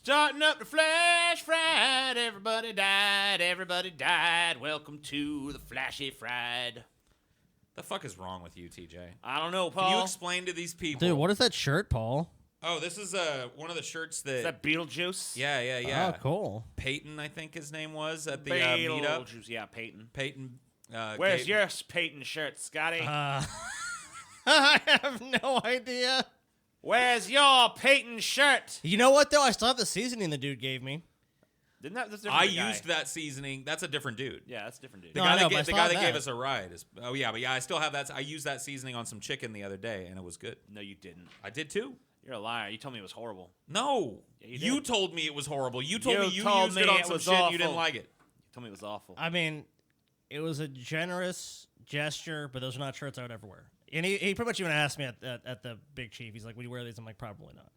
Starting up the flash fried. Everybody died. Welcome to the flashy fried. The fuck is wrong with you, TJ? I don't know, Paul. Can you explain to these people? Dude, what is that shirt, Paul? Oh, this is one of the shirts that... Is that Beetlejuice? Yeah. Oh, cool. Peyton, I think his name was, at the meetup. Beetlejuice, yeah, Peyton. Peyton. Where's your Peyton shirt, Scotty? I have no idea. Where's your Peyton shirt? You know what, though? I still have the seasoning the dude gave me. Didn't that? That's a I different guy. used that seasoning. That's a different dude. Yeah, that's a different dude. The guy that gave us a ride is. Oh yeah, but yeah, I still have that. I used that seasoning on some chicken the other day, and it was good. No, you didn't. I did too. You're a liar. You told me it was horrible. No, Yeah, you you did. told me it was horrible. You told me you told used me it on it some was shit and awful. you didn't like it. You told me it was awful. I mean, it was a generous gesture, but those are not shirts I would ever wear. And he pretty much even asked me at the Big Chief. He's like, "Would you wear these?" I'm like, "Probably not."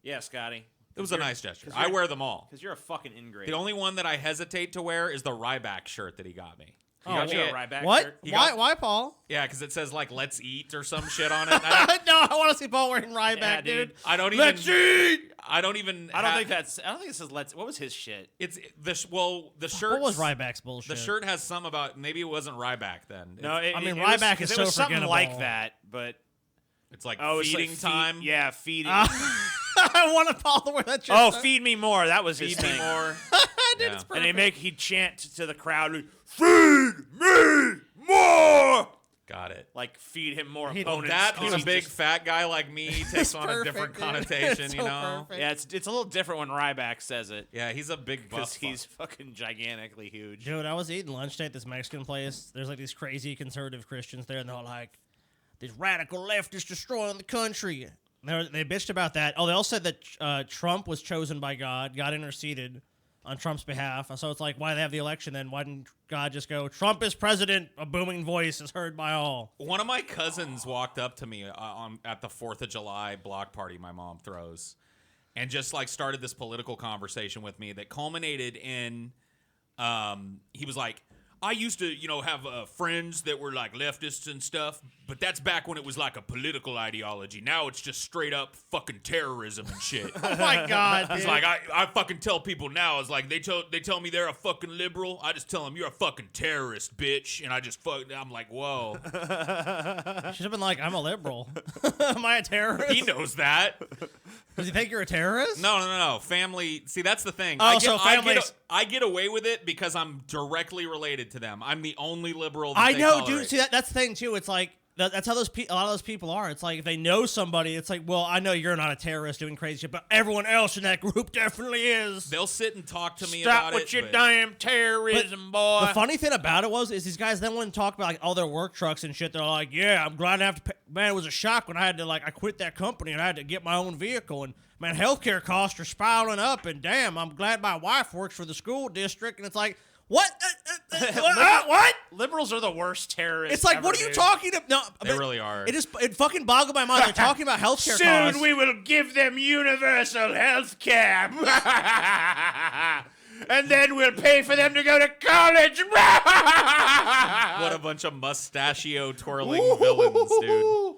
Yeah, Scotty. It was a nice gesture. 'cause I you're- wear them all. Because you're a fucking ingrate. The only one that I hesitate to wear is the Ryback shirt that he got me. He got you a Ryback What? shirt? Why, Paul? Yeah, because it says like "Let's eat" or some shit on it. No, I want to see Paul wearing Ryback, Yeah, dude. I don't even. Let's eat! I don't even. I don't think it says let's. What was his shit? It's the shirt. What was Ryback's bullshit? The shirt has some about. Maybe it wasn't Ryback then. No, I mean, it Ryback was, is it was so something forgettable. like that, but It's like it's feeding like time. Yeah, feeding. I want Paul to wear that shirt. Oh, so- feed me more. That was his Feed me thing. more. Dude, Yeah. it's And perfect. he'd chant to the crowd, "Feed me more!" Got it. Like feed him more He- opponents. That 'cause on a he's big just- fat guy like me takes on a different perfect, dude. connotation, It's you so know? perfect. Yeah, it's a little different when Ryback says it Yeah, he's a big buff. because he's fucking gigantically huge. Dude, I was eating lunch today at this Mexican place. There's like these crazy conservative Christians there, and they're all like, "These radical leftists destroying the country." And they bitched about that. Oh, they all said that Trump was chosen by God. God interceded on Trump's behalf. So it's like, why do they have the election then? Why didn't God just go, "Trump is president, a booming voice is heard by all"? One of my cousins walked up to me at the 4th of July block party my mom throws and just like started this political conversation with me that culminated in he was like, "I used to, have friends that were like leftists and stuff, but that's back when it was like a political ideology. Now it's just straight up fucking terrorism and shit." Oh my God, He's dude. like, I fucking tell people now, it's like they tell me they're a fucking liberal. I just tell them you're a fucking terrorist, bitch. And I'm like, whoa. Should have been like, "I'm a liberal." Am I a terrorist? He knows that. Does he think you're a terrorist? No. Family. See, that's the thing. Oh, so families- I get away with it because I'm directly related to them. I'm the only liberal that I they know, tolerate. dude. See, that's the thing too. It's like that's how a lot of those people are. It's like if they know somebody, it's like, well, I know you're not a terrorist doing crazy shit, but everyone else in that group definitely is. They'll sit and talk to me Stop about with it. your but- damn terrorism, boy. The funny thing about it is these guys then want to talk about like all their work trucks and shit. They're like, "Yeah, I'm glad I have to pay." Man, it was a shock when I had to I quit that company and I had to get my own vehicle. And man, healthcare costs are spiraling up. And damn, I'm glad my wife works for the school district. And it's like, what? What? Liberals are the worst terrorists. It's like, ever, what are you dude. talking about? No, They really are. It fucking boggled my mind. They're talking about healthcare Soon costs. we will give them universal health care. And then we'll pay for them to go to college. What a bunch of mustachio twirling villains, dude.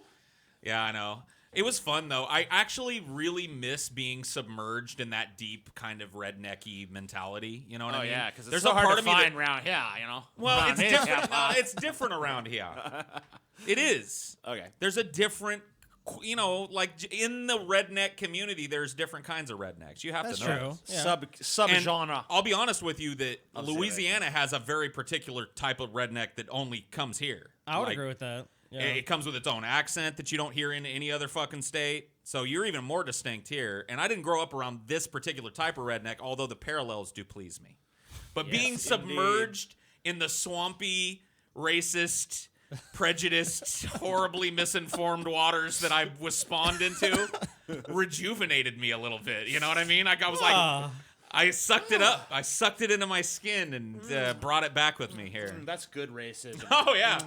Yeah, I know. It was fun, though. I actually really miss being submerged in that deep kind of rednecky mentality. You know what I Oh, mean? yeah, because it's There's so a hard part to of me find that, around here, you know? well, Around it's here, different. yeah. It's different around here. It is. Okay. There's a different, like in the redneck community, there's different kinds of rednecks. You have That's to know. true. this. Yeah. Sub-genre. I'll be honest with you that I'll say that. Louisiana has a very particular type of redneck that only comes here. I would Like, agree with that. Yeah. It comes with its own accent that you don't hear in any other fucking state. So you're even more distinct here. And I didn't grow up around this particular type of redneck, although the parallels do please me. But being Yes, submerged in the swampy, racist, prejudiced, horribly misinformed waters that I was spawned into rejuvenated me a little bit. You know what I mean? I was like, Ah. I sucked it up. I sucked it into my skin and brought it back with me here. That's good racism. Oh, yeah.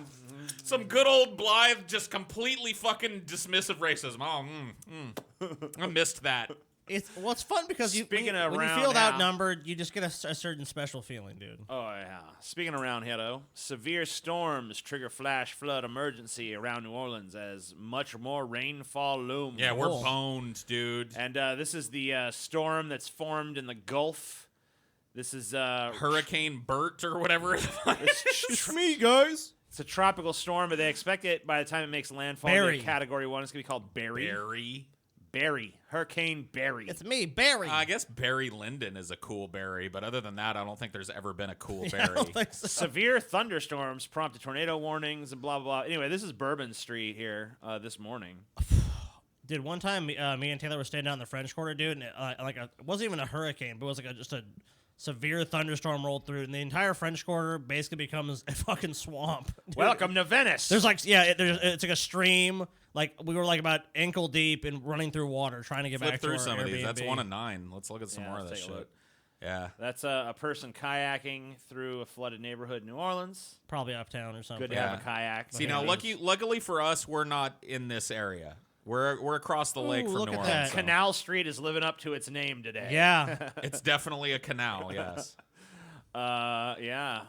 Some good old Blythe, just completely fucking dismissive racism. Oh, I missed that. It's fun because when you around feel now- outnumbered, you just get a certain special feeling, dude. Oh, yeah. Speaking around here, though, severe storms trigger flash flood emergency around New Orleans as much more rainfall looms. Yeah, we're Cool. boned, dude. And this is the storm that's formed in the Gulf. This is Hurricane Bert or whatever. It's me, guys. It's a tropical storm, but they expect it by the time it makes landfall Barry. to Category 1. It's going to be called Barry. Barry. Hurricane Barry. It's me, Barry. I guess Barry Lyndon is a cool berry, but other than that, I don't think there's ever been a cool I berry. don't think so. Severe thunderstorms prompted tornado warnings and blah, blah, blah. Anyway, this is Bourbon Street here this morning. Dude, one time me and Taylor were staying down in the French Quarter, dude, and it wasn't even a hurricane, but it was like just a severe thunderstorm rolled through, and the entire French Quarter basically becomes a fucking swamp. Dude. Welcome to Venice. There's like, it's like a stream. Like, we were like about ankle deep and running through water trying to get Flip back through to our some of these. That's Airbnb. 1 of 9. Let's look at some Yeah, more of let's this take a shit. look. Yeah. That's a person kayaking through a flooded neighborhood in New Orleans. Probably uptown or something. Good to have a kayak. See, now, luckily for us, we're not in this area. We're across the lake Ooh, from look New at Orleans. that. so Canal Street is living up to its name today. Yeah. It's definitely a canal, yes. Yeah.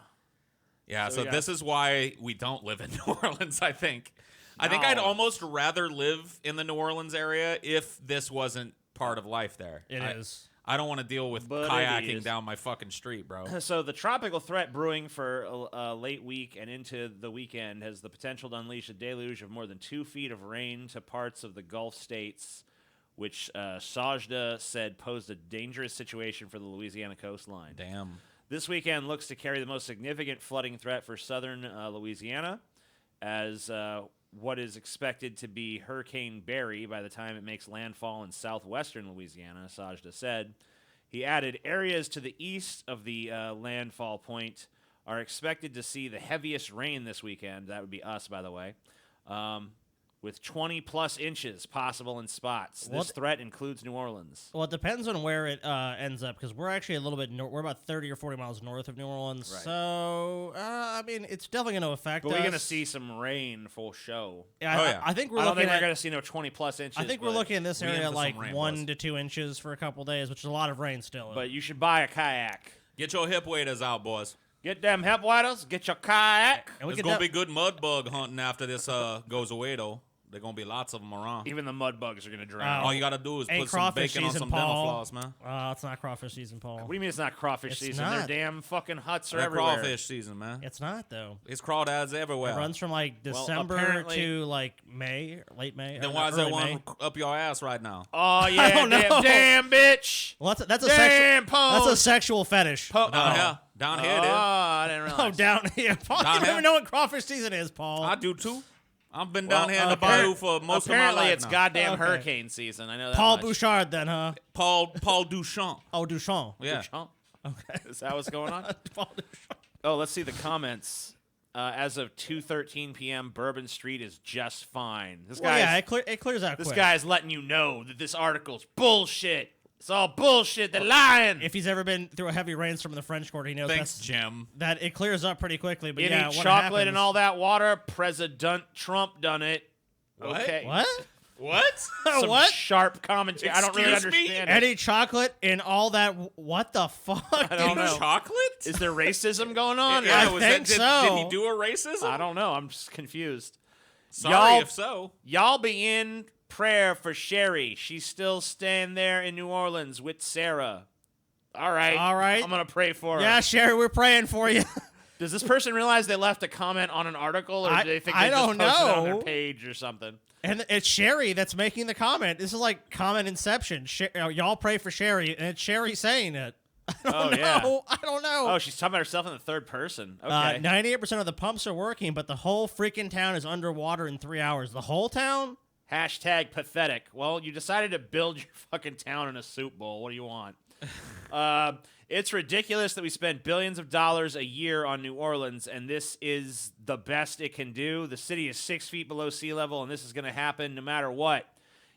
Yeah, So so we got- this is why we don't live in New Orleans, I think. I think No. I'd almost rather live in the New Orleans area if this wasn't part of life there. It is. I don't want to deal with But it kayaking is. down my fucking street, bro. So the tropical threat brewing for a late week and into the weekend has the potential to unleash a deluge of more than 2 feet of rain to parts of the Gulf states, which Sajda said posed a dangerous situation for the Louisiana coastline. Damn. This weekend looks to carry the most significant flooding threat for southern Louisiana, as what is expected to be Hurricane Barry by the time it makes landfall in southwestern Louisiana, Sajda said. He added, areas to the east of the landfall point are expected to see the heaviest rain this weekend. That would be us, by the way. With 20-plus inches possible in spots. This threat includes New Orleans. Well, it depends on where it ends up, because we're actually a little bit we're about 30 or 40 miles north of New Orleans. Right. So, I mean, it's definitely going to affect But us. we're going to see some rain for show. Yeah, Oh, yeah. I think we're I don't looking think we're at. going to see no 20-plus inches. I think we're but- looking in this we in area for like some rain, 1 boys. to 2 inches for a couple days, which is a lot of rain still. But you should buy a kayak. Get your hip waders out, boys. Get them hep waders, get your kayak. and we There's could going to de- be good mud bug hunting after this goes away, though. There's going to be lots of them around. Even the mud bugs are going to drown. Oh. All you got to do is Ain't put some crawfish bacon on season, some dental Paul. floss, man. It's not crawfish season, Paul. What do you mean it's not crawfish It's season? not. Their damn fucking huts are They're everywhere. crawfish season, man. It's not though. It's crawdads everywhere. It runs from like Well, December apparently- to like May, late May. Then or why is there early one May. up your ass right now? Oh, yeah, don't know. damn bitch. Well, that's a Damn, sexual. That's a Pose. sexual fetish. Down here. Down here, Oh, dude. I didn't realize. Oh, down here, Paul. Down You don't here? even know what crawfish season is, Paul. I do too. I've been Well, down here in the apparent- bayou for most of my Apparently, life it's now. goddamn Okay. hurricane season. I know that Paul much. Bouchard, then, huh? Paul Duchamp. Oh, Duchamp. Yeah. Duchamp? Okay. Is that what's going on? Paul Duchamp. Oh, let's see the comments. As of 2:13 p.m., Bourbon Street is just fine. This Well, guy's yeah, it clears out this quick. guy's letting you know that this article's bullshit. It's all bullshit. They're lying. If he's ever been through a heavy rainstorm in the French Quarter, he knows Thanks, Jim. that it clears up pretty quickly. But Eat yeah, what chocolate happens, and all that water. President Trump done it. What? Okay. What? What? Some What? sharp commentary. I don't really Excuse me? understand it. Any chocolate and all that? What the fuck? I don't dude? know. Chocolate? Is there racism going on? Yeah, I was think did so. he do a racism? I don't know. I'm just confused. Sorry Y'all- if so. Y'all be in prayer for Sherry. She's still staying there in New Orleans with Sarah. All right. All right. I'm going to pray for her. Yeah, Sherry, we're praying for you. Does this person realize they left a comment on an article, or do they think they I just don't posted it on their know. page or something? And it's Sherry that's making the comment. This is like comment inception. Y'all pray for Sherry, and it's Sherry saying it. I don't yeah. know. I don't know. Oh, she's talking about herself in the third person. Okay. 98% of the pumps are working, but the whole freaking town is underwater in 3 hours. The whole town? Hashtag pathetic. Well, you decided to build your fucking town in a soup bowl. What do you want? It's ridiculous that we spend billions of dollars a year on New Orleans, and this is the best it can do. The city is 6 feet below sea level, and this is going to happen no matter what.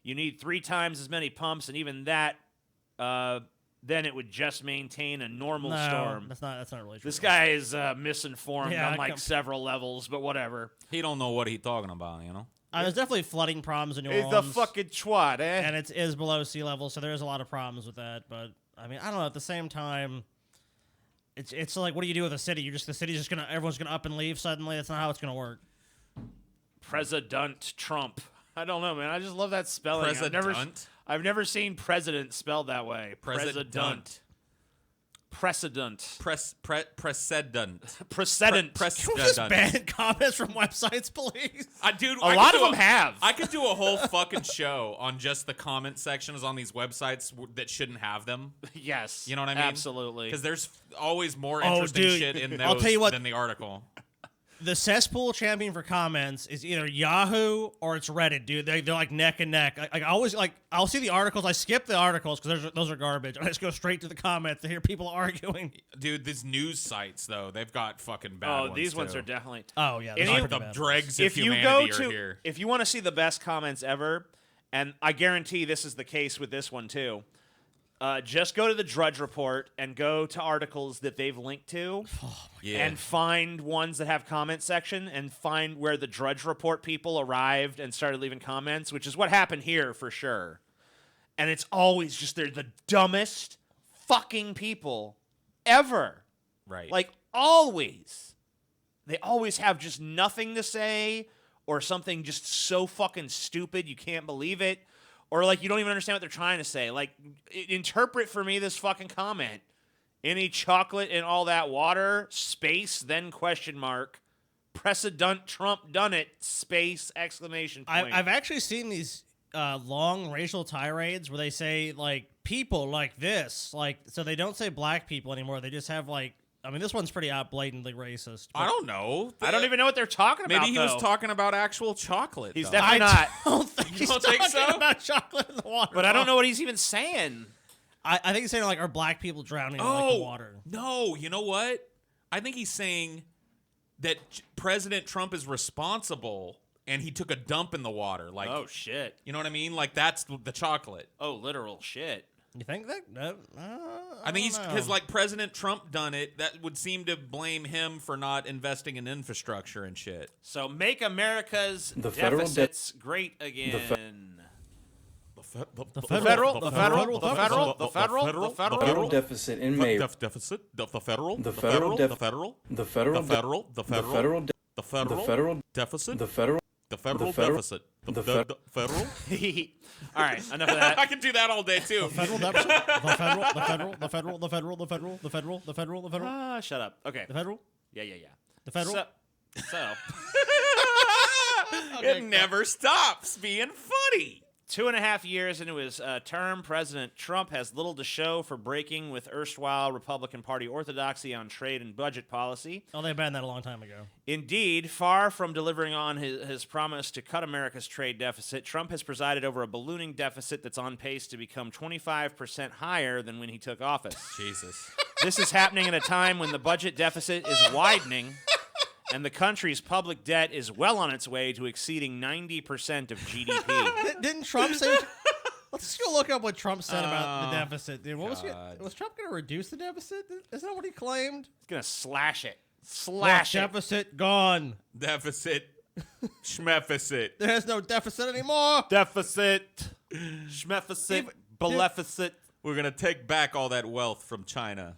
You need 3 times as many pumps, and even that, then it would just maintain a normal No, storm. that's not really true. This guy is misinformed Yeah, on several levels, but whatever. He don't know what he talking about, you know? There's definitely flooding problems in New It's Orleans. the fucking twat, eh? And it is below sea level, so there's a lot of problems with that. But I mean, I don't know. At the same time, it's like, what do you do with a city? The city's just everyone's gonna up and leave suddenly. That's not how it's gonna work. President Trump. I don't know, man. I just love that spelling. President? I've never seen president spelled that way. President. Precedent. Precedent. Precedent. Just ban comments from websites, please. Dude, A lot of them have. I could do a whole fucking show on just the comment sections on these websites that shouldn't have them. Yes. You know what I mean? Absolutely. Because there's always more interesting shit in I'll those tell you what, than the article. The cesspool champion for comments is either Yahoo or it's Reddit, dude. They're like neck and neck. I always I'll see the articles. I skip the articles because those are garbage. I just go straight to the comments to hear people arguing. Dude, these news sites though, they've got fucking bad ones. These ones too. are definitely. Oh yeah, Any are the bad. dregs of If you humanity go are here. if you want to see the best comments ever, and I guarantee this is the case with this one too. Just go to the Drudge Report and go to articles that they've linked to, and find ones that have comment section, and find where the Drudge Report people arrived and started leaving comments, which is what happened here for sure. And it's always just they're the dumbest fucking people ever. Right. Like always. They always have just nothing to say, or something just so fucking stupid you can't believe it. Or, like, you don't even understand what they're trying to say. Like, interpret for me this fucking comment. Any chocolate in all that water? Space, then question mark. Precedent Trump done it. Space, exclamation point. I've actually seen these long racial tirades where they say, like, people like this. Like, so they don't say black people anymore. They just have, like, I mean, this one's pretty blatantly racist. I don't know. I don't even know what they're talking about, Maybe he was though. talking about actual chocolate. He's though. definitely not. I don't think he's don't think talking so? about chocolate in the water. But I don't know what he's even saying. I think he's saying, like, are black people drowning in like, the water? No, you know what? I think he's saying that President Trump is responsible and he took a dump in the water. Like, Oh, shit. you know what I mean? Like, that's the chocolate. Oh, literal shit. You think that? No, I think he's don't know. because like President Trump done it. That would seem to blame him for not investing in infrastructure and shit. So make America's The federal deficits great again. The federal deficit in May. The federal The federal the def- federal The federal the de- federal the federal de- the federal the federal deficit the federal the federal the federal- deficit the the federal. All right, enough of that. I can do that all day too. Federal deficit? The federal. Ah, shut up. Okay. The federal? Yeah. The federal? So It never stops being funny. 2.5 years into his term, President Trump has little to show for breaking with erstwhile Republican Party orthodoxy on trade and budget policy. Oh, they banned that a long time ago. Indeed, far from delivering on his promise to cut America's trade deficit, Trump has presided over a ballooning deficit that's on pace to become 25% higher than when he took office. Jesus. This is happening at a time when the budget deficit is widening and the country's public debt is well on its way to exceeding 90% of GDP. Didn't Trump say... Let's go look up what Trump said about the deficit, dude. What God. was Trump going to reduce the deficit? Isn't that what he claimed? He's going to slash it. Slash it. Deficit gone. Deficit. Schmeficit. There's no deficit anymore. Deficit. Schmeficit. Beleficit. We're going to take back all that wealth from China.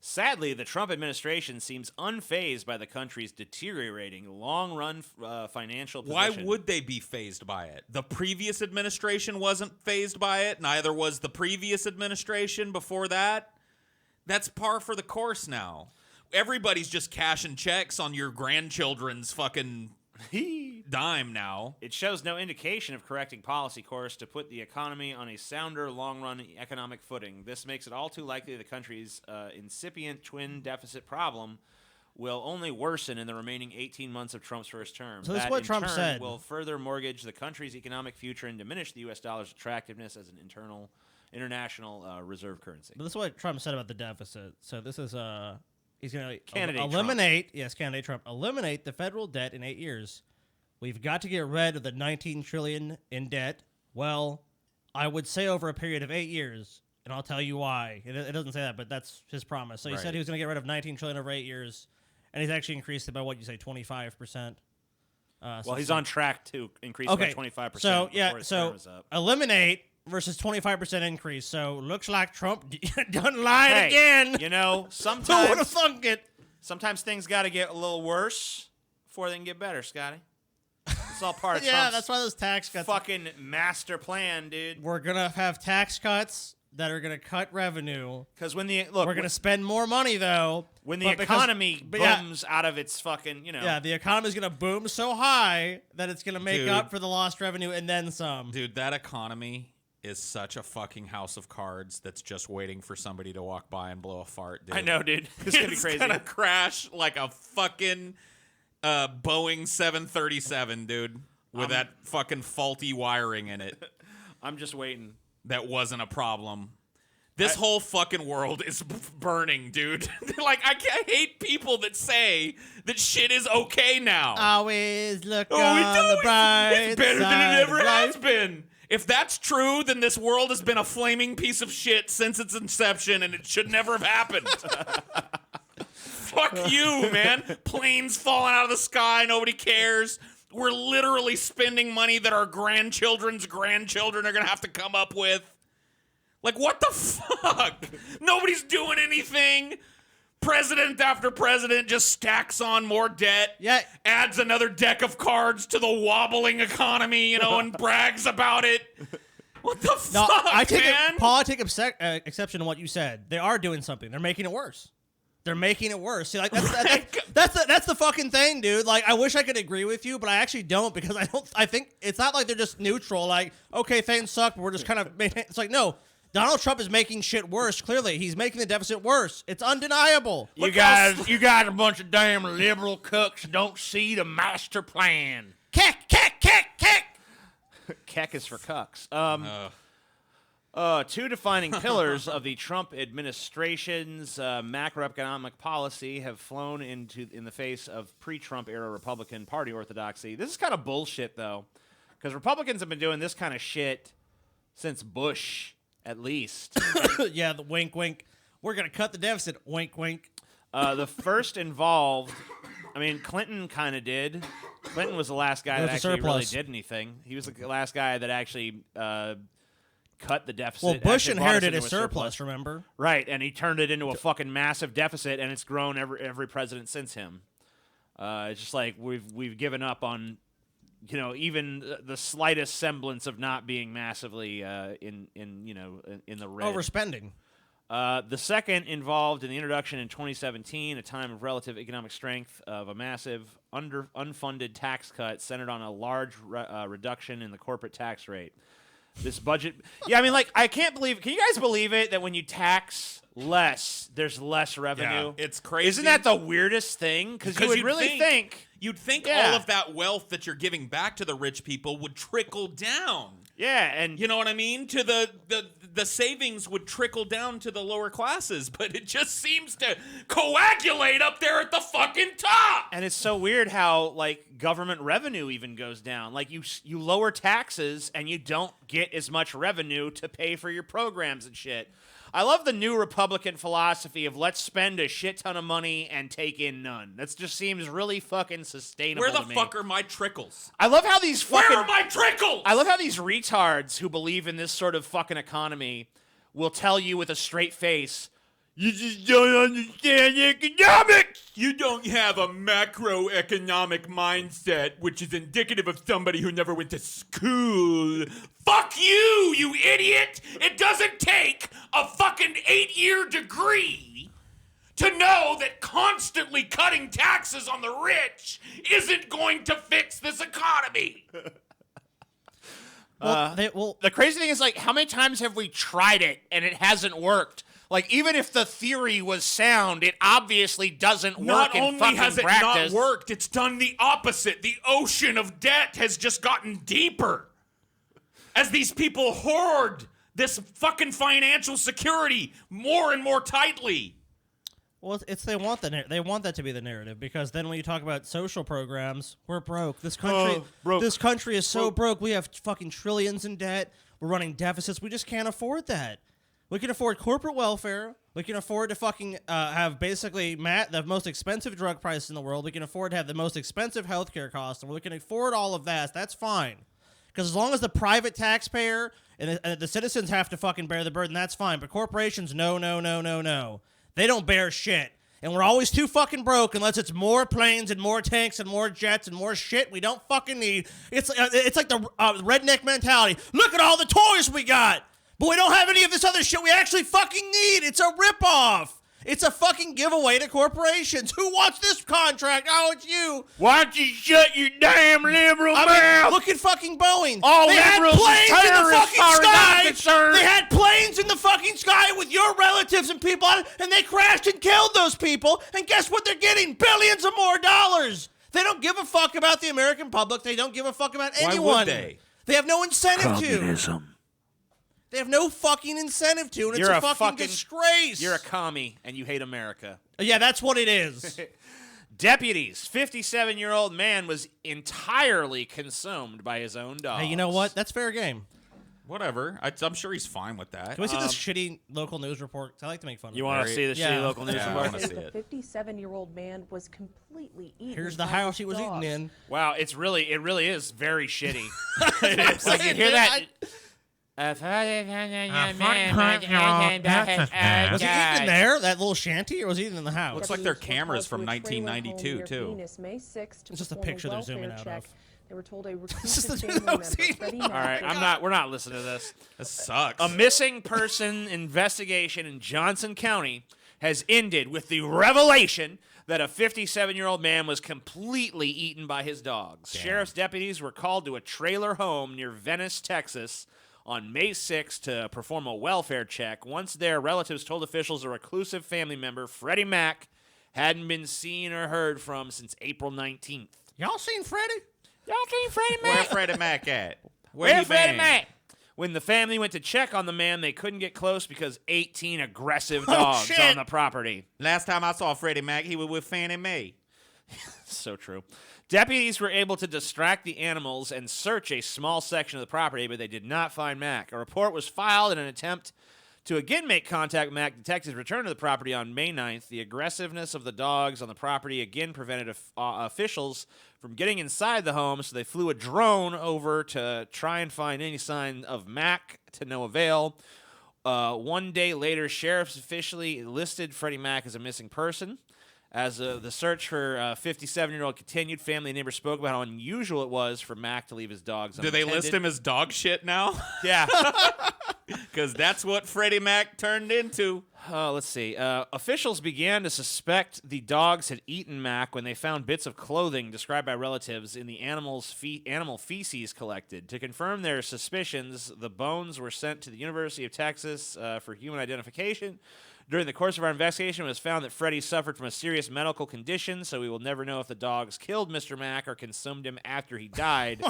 Sadly, the Trump administration seems unfazed by the country's deteriorating long-run financial Why position. would they be fazed by it? The previous administration wasn't fazed by it. Neither was the previous administration before that. That's par for the course now. Everybody's just cashing checks on your grandchildren's fucking dime now. It shows no indication of correcting policy course to put the economy on a sounder long-run economic footing. This makes it all too likely the country's incipient twin deficit problem will only worsen in the remaining 18 months of Trump's first term. So this is That, what in Trump turn, said. will further mortgage the country's economic future and diminish the U.S. dollar's attractiveness as an international reserve currency. But this is what Trump said about the deficit. So this is he's going to Candidate eliminate candidate Trump eliminate the federal debt in 8 years. We've got to get rid of the 19 trillion in debt. Well, I would say over a period of 8 years, and I'll tell you why. It doesn't say that, but that's his promise. So he said he was going to get rid of 19 trillion over 8 years, and he's actually increased it by what you say 25%. Well, he's on track to increase by 25%. So before his term is up. eliminate versus 25% increase. So looks like Trump done lied Hey, again. you know, Who would have sometimes thunk it? things got to get a little worse before they can get better, Scotty. It's all part of Yeah, Trump's that's why those tax cuts. fucking master plan, dude. We're gonna have tax cuts that are gonna cut revenue. Because when the We're gonna spend more money though. when the but because- economy but yeah, booms out of its fucking, yeah, the economy's gonna boom so high that it's gonna make Dude. up for the lost revenue and then some. Dude, that economy is such a fucking house of cards that's just waiting for somebody to walk by and blow a fart, dude. I know, dude. It's gonna be crazy. It's gonna crash like a fucking Boeing 737, dude, with that fucking faulty wiring in it. I'm just waiting. That wasn't a problem. This whole fucking world is burning, dude. Like, I hate people that say that shit is okay now. Always look Oh, on the bright it's better than side it ever of has life. been. If that's true, then this world has been a flaming piece of shit since its inception, and it should never have happened. Fuck you, man. Planes falling out of the sky, nobody cares. We're literally spending money that our grandchildren's grandchildren are going to have to come up with. Like, what the fuck? Nobody's doing anything. President after president just stacks on more debt. Yeah. Adds another deck of cards to the wobbling economy, and brags about it. What the No, fuck, I take man? Paul, I take exception to what you said. They are doing something. They're making it worse. They're making it worse. See, like that's the fucking thing, dude. Like, I wish I could agree with you, but I actually don't because I think it's not like they're just neutral. Like, okay, things suck, but we're just kind of. It's like no. Donald Trump is making shit worse. Clearly, he's making the deficit worse. It's undeniable. You guys a bunch of damn liberal cooks don't see the master plan. Keck. Keck is for cucks. Two defining pillars of the Trump administration's macroeconomic policy have flown in the face of pre-Trump era Republican Party orthodoxy. This is kind of bullshit, though, because Republicans have been doing this kind of shit since Bush, at least. Yeah, the wink. We're gonna cut the deficit. Wink. The first involved, I mean, Clinton kind of did. Clinton was the last guy It that was a actually really surplus. did anything. He was the last guy that actually cut the deficit. Well, Bush actually brought us inherited into his a surplus. Remember? Right, and he turned it into a fucking massive deficit, and it's grown every president since him. It's just like we've given up on, even the slightest semblance of not being massively in the red. Overspending. The second involved in the introduction in 2017, a time of relative economic strength, of a massive unfunded tax cut centered on a large reduction in the corporate tax rate. This budget, I can't believe. Can you guys believe it that when you tax less, there's less revenue? Yeah, it's crazy. Isn't that the weirdest thing? Because you would really think. You'd think Yeah. all of that wealth that you're giving back to the rich people would trickle down. Yeah, and You know what I mean? To the savings would trickle down to the lower classes, but it just seems to coagulate up there at the fucking top. And it's so weird how government revenue even goes down. Like you lower taxes and you don't get as much revenue to pay for your programs and shit. I love the new Republican philosophy of let's spend a shit ton of money and take in none. That just seems really fucking sustainable. Where the to me. fuck are my trickles? I love how these fucking Where are my trickles? I love how these retards who believe in this sort of fucking economy will tell you with a straight face, you just don't understand economics. You don't have a macroeconomic mindset, which is indicative of somebody who never went to school. Fuck you, you idiot! It doesn't take a fucking 8-year degree to know that constantly cutting taxes on the rich isn't going to fix this economy. The crazy thing is, how many times have we tried it and it hasn't worked? Even if the theory was sound, it obviously doesn't Not work in only fucking has it practice. not worked, it's done the opposite. The ocean of debt has just gotten deeper. As these people hoard this fucking financial security more and more tightly. Well, they want that to be the narrative because then when you talk about social programs, we're broke. This country is so broke. We have fucking trillions in debt. We're running deficits. We just can't afford that. We can afford corporate welfare. We can afford to fucking have basically the most expensive drug prices in the world. We can afford to have the most expensive healthcare costs, and we can afford all of that. That's fine. Because as long as the private taxpayer and the citizens have to fucking bear the burden, that's fine. But corporations, no. They don't bear shit. And we're always too fucking broke unless it's more planes and more tanks and more jets and more shit we don't fucking need. It's like the redneck mentality. Look at all the toys we got. But we don't have any of this other shit we actually fucking need. It's a ripoff. It's a fucking giveaway to corporations. Who wants this contract? Oh, it's you. Why don't you shut your damn liberal mouth? Look at fucking Boeing. All they had liberals planes are in the terrorists, fucking as far as I'm sky. concerned. They had planes in the fucking sky with your relatives and people on it, and they crashed and killed those people. And guess what they're getting? Billions of more dollars. They don't give a fuck about the American public. They don't give a fuck about anyone. Why would they? They have no incentive to. They have no fucking incentive to, and You're it's a a fucking disgrace. You're a commie, and you hate America. Yeah, that's what it is. Deputies, 57-year-old man was entirely consumed by his own dogs. Hey, you know what? That's fair game. Whatever. I'm sure he's fine with that. Can we see this shitty local news report? 'Cause I like to make fun of it. You want to see the shitty local news Yeah, I report? wanna see it. The 57-year-old man was completely eaten. Here's the by house his he was eating dogs. in. Wow, it really is very shitty. It's like you hear that. Was he eating in there, that little shanty, or was he eating in the house? Looks like they're cameras from 1992 too. It's just a picture they're zooming out of. They were told a This is reclusive the family member, scene. Freddie All right, Mac, we're not listening to this. This sucks. A missing person investigation in Johnson County has ended with the revelation that a 57-year-old man was completely eaten by his dogs. Damn. Sheriff's deputies were called to a trailer home near Venice, Texas, on May 6th to perform a welfare check. Once there, relatives told officials a reclusive family member, Freddie Mac, hadn't been seen or heard from since April 19th. Y'all seen Freddie? Y'all seen Freddie Where Mac? Freddie Mac at? Where he Freddie been? Mac? When the family went to check on the man, they couldn't get close because 18 aggressive Oh, dogs shit. on the property. Last time I saw Freddie Mac, he was with Fannie Mae. So true. Deputies were able to distract the animals and search a small section of the property, but they did not find Mac. A report was filed in an attempt to again make contact with Mac. Detectives returned to the property on May 9th. The aggressiveness of the dogs on the property again prevented officials from getting inside the home, so they flew a drone over to try and find any sign of Mac, to no avail. 1 day later, sheriffs officially listed Freddie Mac as a missing person. As the search for 57-year-old continued, family and neighbors spoke about how unusual it was for Mac to leave his dogs Do unattended. they list him as dog shit now? Yeah. Because that's what Freddie Mac turned into. Let's see. Officials began to suspect the dogs had eaten Mac when they found bits of clothing described by relatives in the animal feces collected. To confirm their suspicions, the bones were sent to the University of Texas for human identification. During the course of our investigation, it was found that Freddie suffered from a serious medical condition, so we will never know if the dogs killed Mr. Mac or consumed him after he died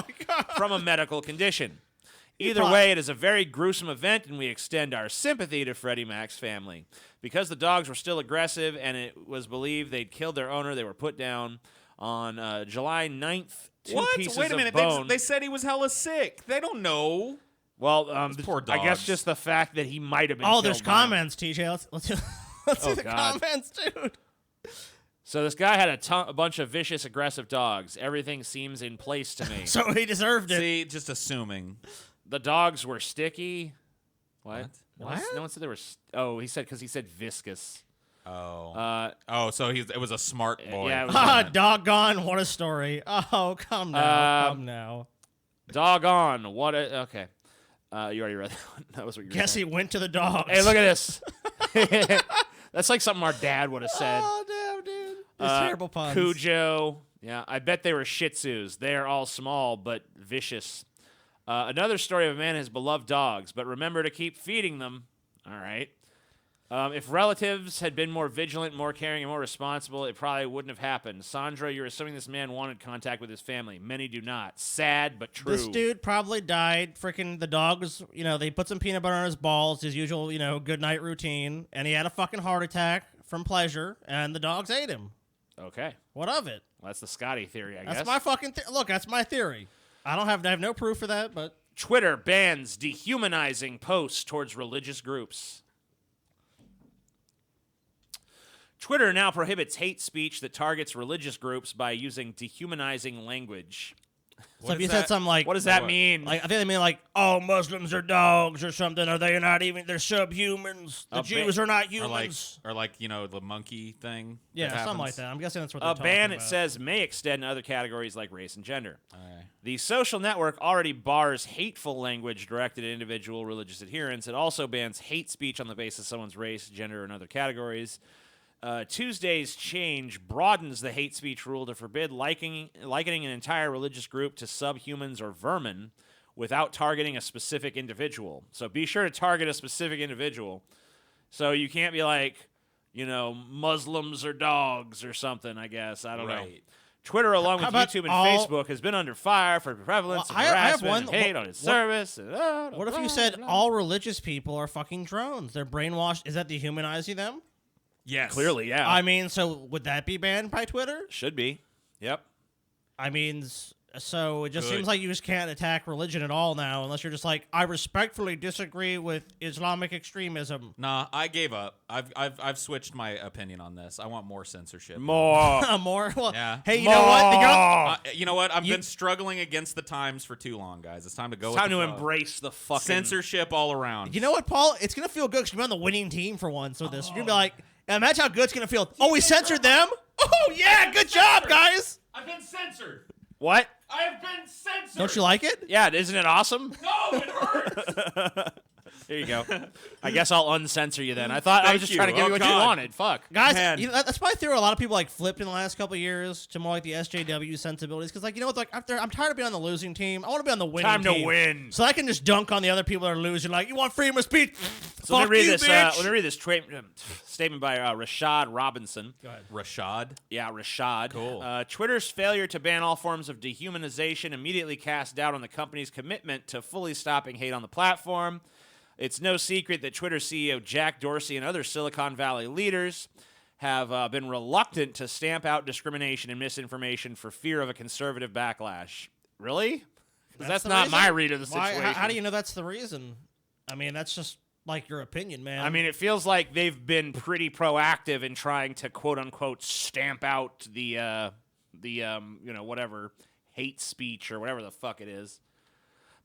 from a medical condition. Either way, it is a very gruesome event, and we extend our sympathy to Freddie Mac's family. Because the dogs were still aggressive and it was believed they'd killed their owner, they were put down on July 9th. What? Pieces Wait a minute. of bone. They said he was hella sick. They don't know. Well, poor I guess dogs. just the fact that he might have been Oh, killed there's by him. comments, TJ. Let's see the God. comments, dude. So this guy had a bunch of vicious, aggressive dogs. Everything seems in place to me. So he deserved it. See, just assuming. The dogs were sticky. What? What? No one said they were. He said because he said viscous. Oh. So it was a smart boy. Yeah, it was Ah, doggone, what a story. Oh, come now, come now. doggone. What? Okay. You already read that one. That was what you were Guess he saying. went to the dogs. Hey, look at this. That's like something our dad would have said. Oh, damn, dude. These terrible puns. Cujo. Yeah, I bet they were Shih Tzus. They are all small but vicious. Another story of a man and his beloved dogs, but remember to keep feeding them. All right. If relatives had been more vigilant, more caring, and more responsible, it probably wouldn't have happened. Sandra, you're assuming this man wanted contact with his family. Many do not. Sad, but true. This dude probably died. Freaking the dog was, they put some peanut butter on his balls, his usual, good night routine, and he had a fucking heart attack from pleasure, and the dogs ate him. Okay. What of it? Well, that's the Scotty theory, I guess. That's my fucking look. That's my theory. I have no proof for that, but Twitter bans dehumanizing posts towards religious groups. Twitter now prohibits hate speech that targets religious groups by using dehumanizing language. So if you said something like, What does that mean? like, I think they mean like, oh, Muslims are dogs or something. Are they not even? They're subhumans. The Jews are not humans. Or like the monkey thing. Yeah, that something like happens. that. I'm guessing that's what they're A talking ban, about. it says, may extend to other categories like race and gender. Okay. The social network already bars hateful language directed at individual religious adherents. It also bans hate speech on the basis of someone's race, gender, and other categories. Tuesday's change broadens the hate speech rule to forbid likening an entire religious group to subhumans or vermin without targeting a specific individual. So be sure to target a specific individual. So you can't be like, Muslims are dogs or something, I guess. I don't know. Right. Twitter, along with How about YouTube and all- Facebook, has been under fire for prevalence Well, of I have harassment one- and hate on its service. What if you said all religious people are fucking drones? They're brainwashed. Is that dehumanizing them? Yes. Clearly, yeah. I mean, so would that be banned by Twitter? Should be. Yep. I mean, so it just Good. seems like you just can't attack religion at all now, unless you're just like, I respectfully disagree with Islamic extremism. Nah, I gave up. I've switched my opinion on this. I want more censorship. More. More. Well, Yeah. hey, you know what? The girl- You know what? I've been struggling against the times for too long, guys. It's time to go. It's time with to the flow. embrace the fucking Censorship all around. You know what, Paul? It's gonna feel good because you're on the winning team for once with this. You're gonna be like, imagine how good it's gonna feel. Oh, we censored them. Oh yeah, good job, guys. I've been censored. What? I have been censored. Don't you like it? Yeah, isn't it awesome? No, it hurts. There you go. I guess I'll uncensor you then. I thought I Thank was just you. trying to give Oh, you what you God. wanted. Fuck. Guys, Man. that's probably through a lot of people like flipped in the last couple of years to more like the SJW sensibilities. Because like I'm tired of being on the losing team. I want to be on the winning Time to team. win. So I can just dunk on the other people that are losing. Like, you want freedom of speech? So Fuck let me read you, this. bitch. Let me read this statement by Rashad Robinson. Go ahead. Rashad. Yeah, Rashad. Cool. Twitter's failure to ban all forms of dehumanization immediately cast doubt on the company's commitment to fully stopping hate on the platform. It's no secret that Twitter CEO Jack Dorsey and other Silicon Valley leaders have been reluctant to stamp out discrimination and misinformation for fear of a conservative backlash. Really? Because that's the not reason? my read of the Why- situation. how do you know that's the reason? I mean, that's just like your opinion, man. I mean, it feels like they've been pretty proactive in trying to quote unquote stamp out the whatever hate speech or whatever the fuck it is.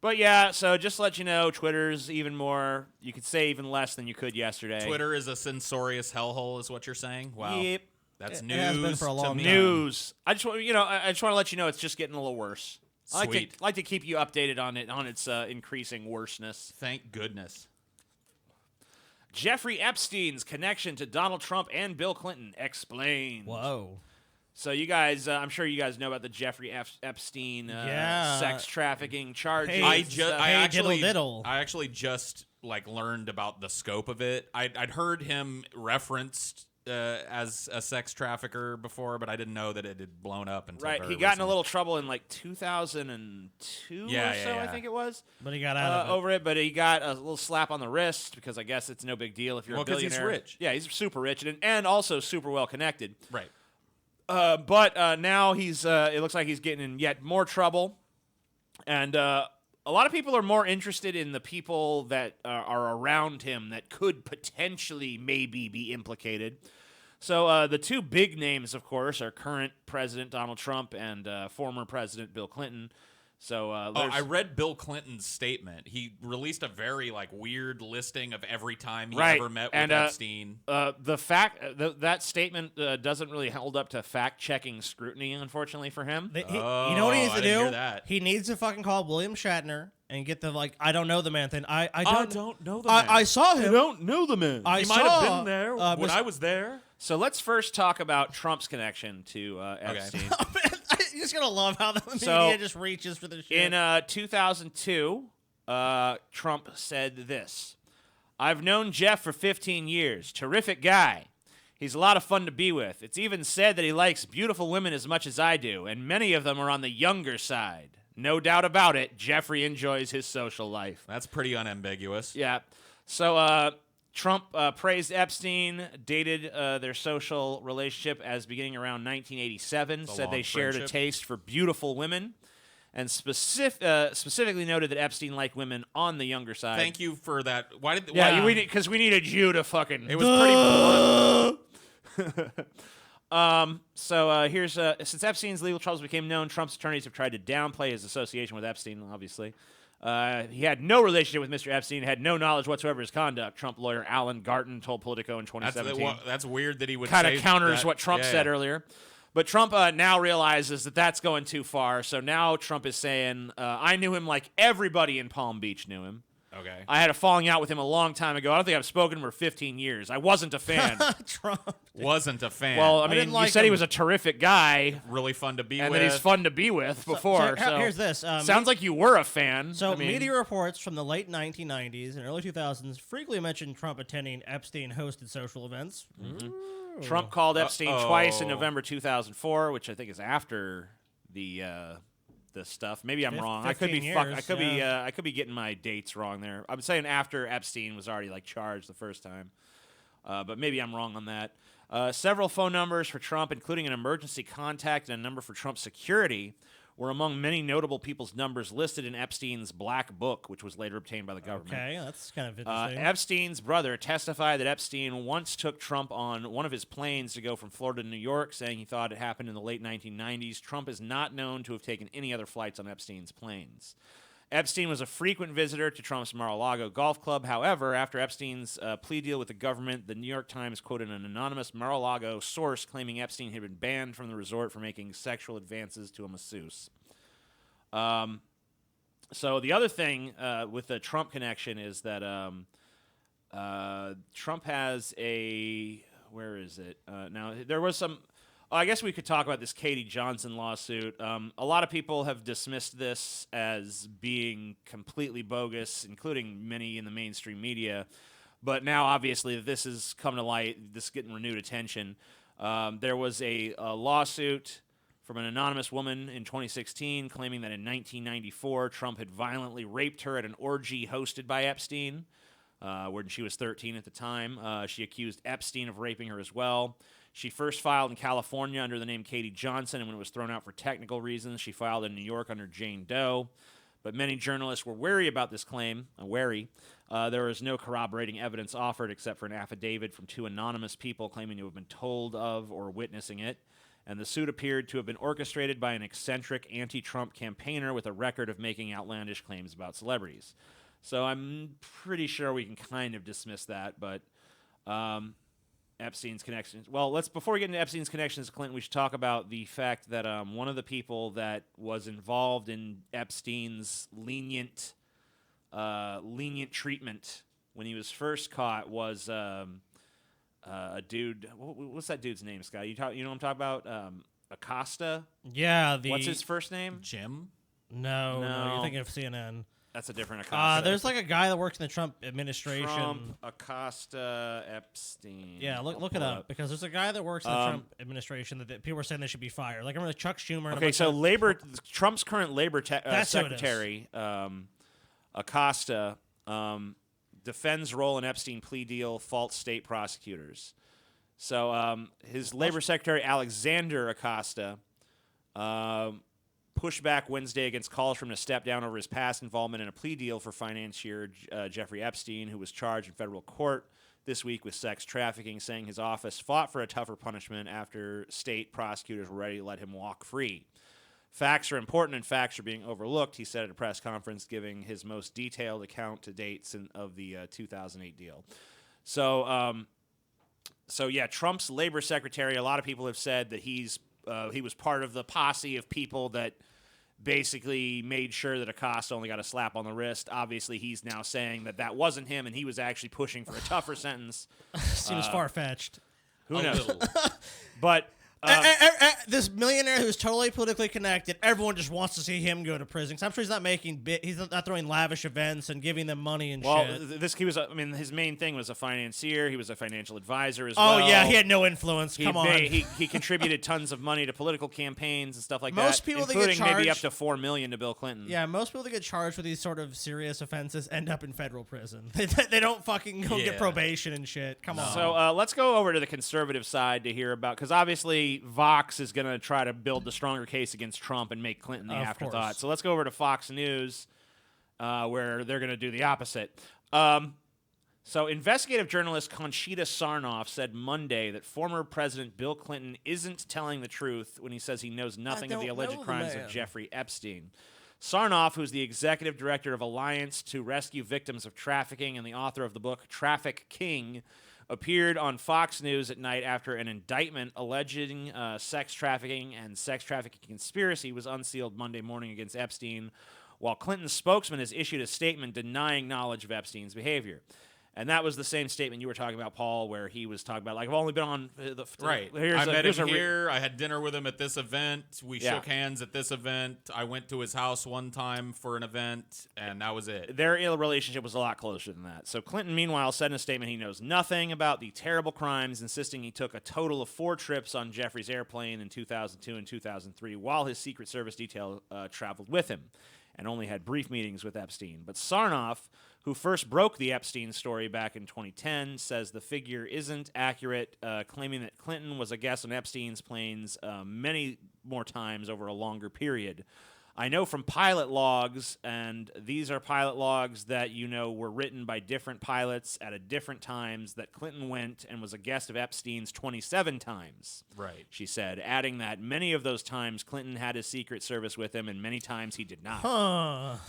But yeah, so just to let you know, Twitter's even more. You could say even less than you could yesterday. Twitter is a censorious hellhole, is what you're saying? Wow. Yep. That's It news has been for a to long me. time. News. I just want to let you know it's just getting a little worse. I Sweet. like to keep you updated on its increasing worseness. Thank goodness. Jeffrey Epstein's connection to Donald Trump and Bill Clinton explained. whoa. So you guys, I'm sure you guys know about the Jeffrey Epstein Yeah. sex trafficking charges. Hey, I diddle diddle. actually just learned about the scope of it. I'd heard him referenced as a sex trafficker before, but I didn't know that it had blown up until Right, very he got in a recently. little trouble in like 2002 Yeah, or so, yeah, I yeah. think it was. But he got out of it. Over it, but he got a little slap on the wrist because I guess it's no big deal if you're Well, a 'cause he's billionaire. rich. Yeah, he's super rich and also super well connected. Right. But now he's it looks like he's getting in yet more trouble, and a lot of people are more interested in the people that are around him that could potentially maybe be implicated. So the two big names, of course, are current President Donald Trump and former President Bill Clinton. So I read Bill Clinton's statement. He released a very weird listing of every time he Right. ever met with And, Epstein. the fact that statement doesn't really hold up to fact-checking scrutiny, unfortunately for him. You know what he needs I to didn't do? hear that. He needs to fucking call William Shatner and get the I don't know the man thing. I don't know the I saw him. don't know the man. I He saw, might have been there when when I was there. So let's first talk about Trump's connection to Epstein. You're just gonna love how the So, media just reaches for this shit. In 2002, Trump said this: "I've known Jeff for 15 years. Terrific guy. He's a lot of fun to be with. It's even said that he likes beautiful women as much as I do, and many of them are on the younger side. No doubt about it, Jeffrey enjoys his social life." That's pretty unambiguous. Yeah. So Trump praised Epstein, dated their social relationship as beginning around 1987, a said long they shared a friendship. taste for beautiful women, and specifically noted that Epstein liked women on the younger side. Thank you for that. Why did? Yeah, why, because we needed you to fucking. It was pretty blunt. Here's since Epstein's legal troubles became known, Trump's attorneys have tried to downplay his association with Epstein. Obviously, he had no relationship with Mr. Epstein, had no knowledge whatsoever of his conduct. Trump lawyer Alan Garten told Politico in 2017. That's weird that he would kind of say counters that. what Trump said earlier. But Trump now realizes that that's going too far. So now Trump is saying, I knew him like everybody in Palm Beach knew him. Okay. I had a falling out with him a long time ago. I don't think I've spoken to him for 15 years. I wasn't a fan. Trump. Wasn't a fan. Well, I mean, didn't like you said he him. was a terrific guy, really fun to be and with. that he's fun to be with before. So here's this. sounds like you were a fan. So I mean, media reports from the late 1990s and early 2000s frequently mentioned Trump attending Epstein-hosted social events. Trump called Epstein twice in November 2004, which I think is after the stuff. Maybe I'm wrong. I could be 15 I could years, be I could be getting my dates wrong there. I'm saying after Epstein was already like charged the first time. But maybe I'm wrong on that. Several phone numbers for Trump, including an emergency contact and a number for Trump's security, were among many notable people's numbers listed in Epstein's black book, which was later obtained by the government. Okay, that's kind of interesting. Epstein's brother testified that Epstein once took Trump on one of his planes to go from Florida to New York, saying he thought it happened in the late 1990s. Trump is not known to have taken any other flights on Epstein's planes. Epstein was a frequent visitor to Trump's Mar-a-Lago golf club. However, after Epstein's plea deal with the government, the New York Times quoted an anonymous Mar-a-Lago source claiming Epstein had been banned from the resort for making sexual advances to a masseuse. So the other thing with the Trump connection is that Trump has a – where is it? Now, there was some – I guess we could talk about this Katie Johnson lawsuit. A lot of people have dismissed this as being completely bogus, including many in the mainstream media. But now, obviously, this has come to light. This is getting renewed attention. There was a lawsuit from an anonymous woman in 2016 claiming that in 1994, Trump had violently raped her at an orgy hosted by Epstein, when she was 13 at the time. She accused Epstein of raping her as well. She first filed in California under the name Katie Johnson, and when it was thrown out for technical reasons, she filed in New York under Jane Doe. But many journalists were wary about this claim. There was no corroborating evidence offered except for an affidavit from two anonymous people claiming to have been told of or witnessing it. And the suit appeared to have been orchestrated by an eccentric anti-Trump campaigner with a record of making outlandish claims about celebrities. So I'm pretty sure we can kind of dismiss that, but Epstein's connections. Well, before we get into Epstein's connections to Clinton, we should talk about the fact that one of the people that was involved in Epstein's lenient treatment when he was first caught was a dude. What's that dude's name, Scott? You know what I'm talking about? Acosta. Yeah. What's his first name? Jim? No, No. you're thinking of CNN. That's a different Acosta. There's like a guy that works in the Trump administration. Trump, Acosta, Epstein. Yeah, look it up because there's a guy that works in the Trump administration that people are saying they should be fired. Like I remember Chuck Schumer. Okay, so Trump's current labor secretary, Acosta, defends role in Epstein plea deal, faults state prosecutors. So his labor secretary, Alexander Acosta, pushed back Wednesday against calls for him to step down over his past involvement in a plea deal for financier Jeffrey Epstein, who was charged in federal court this week with sex trafficking, saying his office fought for a tougher punishment after state prosecutors were ready to let him walk free. Facts are important and facts are being overlooked, he said at a press conference, giving his most detailed account to date of the 2008 deal. So yeah, Trump's labor secretary, a lot of people have said that he was part of the posse of people that basically made sure that Acosta only got a slap on the wrist. Obviously, he's now saying that wasn't him, and he was actually pushing for a tougher sentence. Seems far-fetched. Who knows? But this millionaire who's totally politically connected, everyone just wants to see him go to prison. 'Cause I'm sure he's not he's not throwing lavish events and giving them money and shit. His main thing was a financier. He was a financial advisor as well. Oh yeah, he had no influence. Come on. He contributed tons of money to political campaigns and stuff like that. Most people that get including maybe up charged- to $4 million to Bill Clinton. Yeah, most people that get charged with these sort of serious offenses end up in federal prison. They don't fucking go get probation and shit. Come on. So let's go over to the conservative side to hear about, because obviously Vox is going to try to build the stronger case against Trump and make Clinton the Of afterthought. course. So let's go over to Fox News, where they're going to do the opposite. So, investigative journalist Conchita Sarnoff said Monday that former President Bill Clinton isn't telling the truth when he says he knows nothing of the don't alleged know the crimes man. of Jeffrey Epstein. Sarnoff, who's the executive director of Alliance to Rescue Victims of Trafficking and the author of the book Traffic King, appeared on Fox News at night after an indictment alleging sex trafficking and sex trafficking conspiracy was unsealed Monday morning against Epstein, while Clinton's spokesman has issued a statement denying knowledge of Epstein's behavior. And that was the same statement you were talking about, Paul, where he was talking about, like, I've only been on the... Right. I met him here. I had dinner with him at this event. We shook hands at this event. I went to his house one time for an event, and that was it. Their relationship was a lot closer than that. So Clinton, meanwhile, said in a statement he knows nothing about the terrible crimes, insisting he took a total of 4 trips on Jeffrey's airplane in 2002 and 2003 while his Secret Service detail traveled with him, and only had brief meetings with Epstein. But Sarnoff, who first broke the Epstein story back in 2010, says the figure isn't accurate, claiming that Clinton was a guest on Epstein's planes many more times over a longer period. I know from pilot logs, and these are pilot logs that were written by different pilots at different times, that Clinton went and was a guest of Epstein's 27 times. Right. She said, adding that many of those times Clinton had his Secret Service with him, and many times he did not.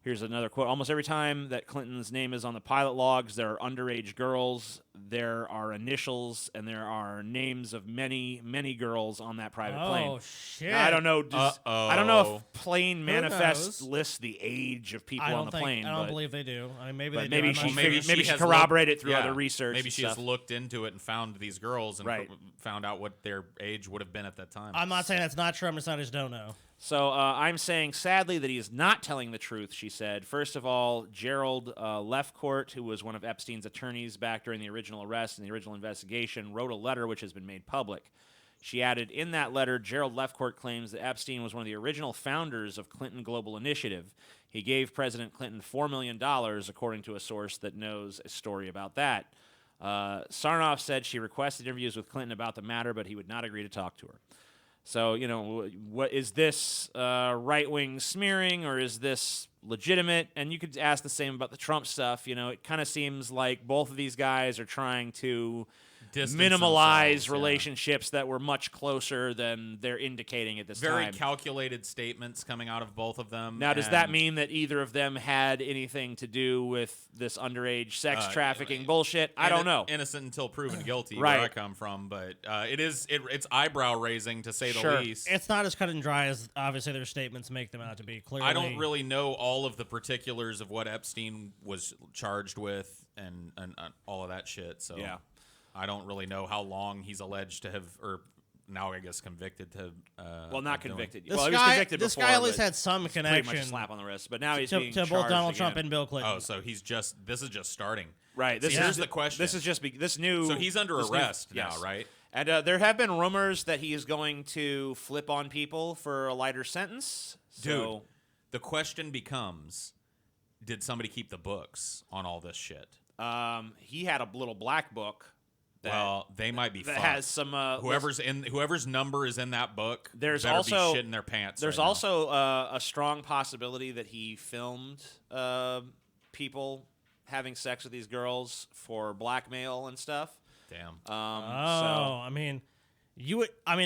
Here's another quote. Almost every time that Clinton's name is on the pilot logs, there are underage girls, there are initials, and there are names of many, many girls on that private plane. Oh, shit. Now, I don't know. I don't know if plane Who manifest knows? lists the age of people on the plane. I don't believe they do. I mean, maybe they maybe do. she I'm not figured- sure. maybe she has corroborated looked- through other research Maybe and she has stuff. looked into it and found these girls and Right. found out what their age would have been at that time. I'm not saying that's not true. I'm just saying I just don't know. So I'm saying, sadly, that he is not telling the truth, she said. First of all, Gerald Lefcourt, who was one of Epstein's attorneys back during the original arrest and the original investigation, wrote a letter which has been made public. She added, in that letter, Gerald Lefcourt claims that Epstein was one of the original founders of Clinton Global Initiative. He gave President Clinton $4 million, according to a source that knows a story about that. Sarnoff said she requested interviews with Clinton about the matter, but he would not agree to talk to her. So, what is this right-wing smearing, or is this legitimate? And you could ask the same about the Trump stuff. It kind of seems like both of these guys are trying to Distance minimalize themselves, yeah. relationships that were much closer than they're indicating at this Very time. calculated statements coming out of both of them. Now, does that and- mean that either of them had anything to do with this underage sex trafficking bullshit? I don't know. Innocent until proven guilty, Right. where I come from, but it's eyebrow raising to say Sure. the least. It's not as cut and dry as obviously their statements make them out to be. Clearly, I don't really know all of the particulars of what Epstein was charged with and all of that shit. So Yeah. I don't really know how long he's alleged to have, or now I guess convicted to. Well, not of doing. convicted. This well, he was guy, convicted this before, guy at least but had some pretty much a connection slap on the wrist. But now he's to, being to both charged Donald Trump again. and Bill Clinton. Oh, so this is just starting. Right. See, here's the question. This is just this new. So he's under this new- arrest now, yes. right? And there have been rumors that he is going to flip on people for a lighter sentence. Dude, So, the question becomes, did somebody keep the books on all this shit? he had a little black book. Well, they might be that fucked. has some whoever's number is in that book. There's better also be shitting their pants. There's right now. also a strong possibility that he filmed people having sex with these girls for blackmail and stuff. Damn. I mean,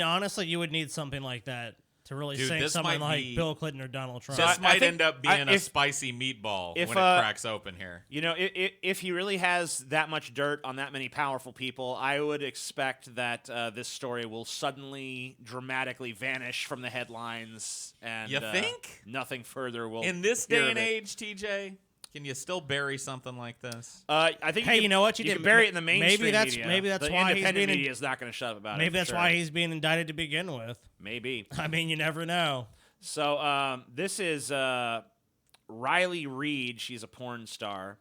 honestly, you would need something like that to really Dude, sink this someone might like be- Bill Clinton or Donald Trump. This I might think- end up being a if- spicy meatball if, when it cracks open here. If he really has that much dirt on that many powerful people, I would expect that this story will suddenly dramatically vanish from the headlines, and You think? nothing further will. In this hear day of and it. age, TJ, can you still bury something like this? I think. Hey, you know what? You can didn't- bury it in the maybe mainstream that's- media. maybe that's the why he's independent being- media is not going to shut up about it. Maybe for that's sure. why he's being indicted to begin with. Maybe. I mean, you never know. So this is Riley Reid. She's a porn star.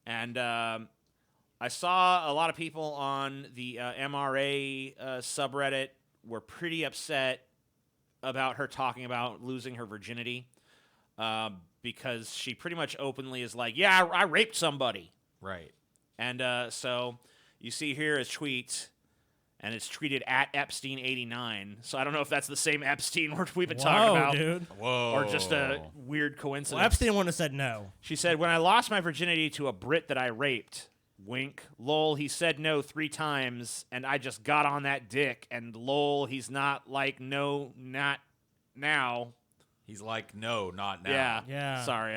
And I saw a lot of people on the MRA subreddit were pretty upset about her talking about losing her virginity because she pretty much openly is like, yeah, I raped somebody. Right. And so you see here a tweet. and it's treated at Epstein 89. So I don't know if that's the same Epstein we've been Whoa, talking about, dude. Whoa. or just a weird coincidence. Well, Epstein wouldn't have said no. She said, when I lost my virginity to a Brit that I raped, wink, lol, he said no 3 times, and I just got on that dick, and lol, he's not like, no, not now. He's like, no, not now. Yeah. Yeah. Sorry,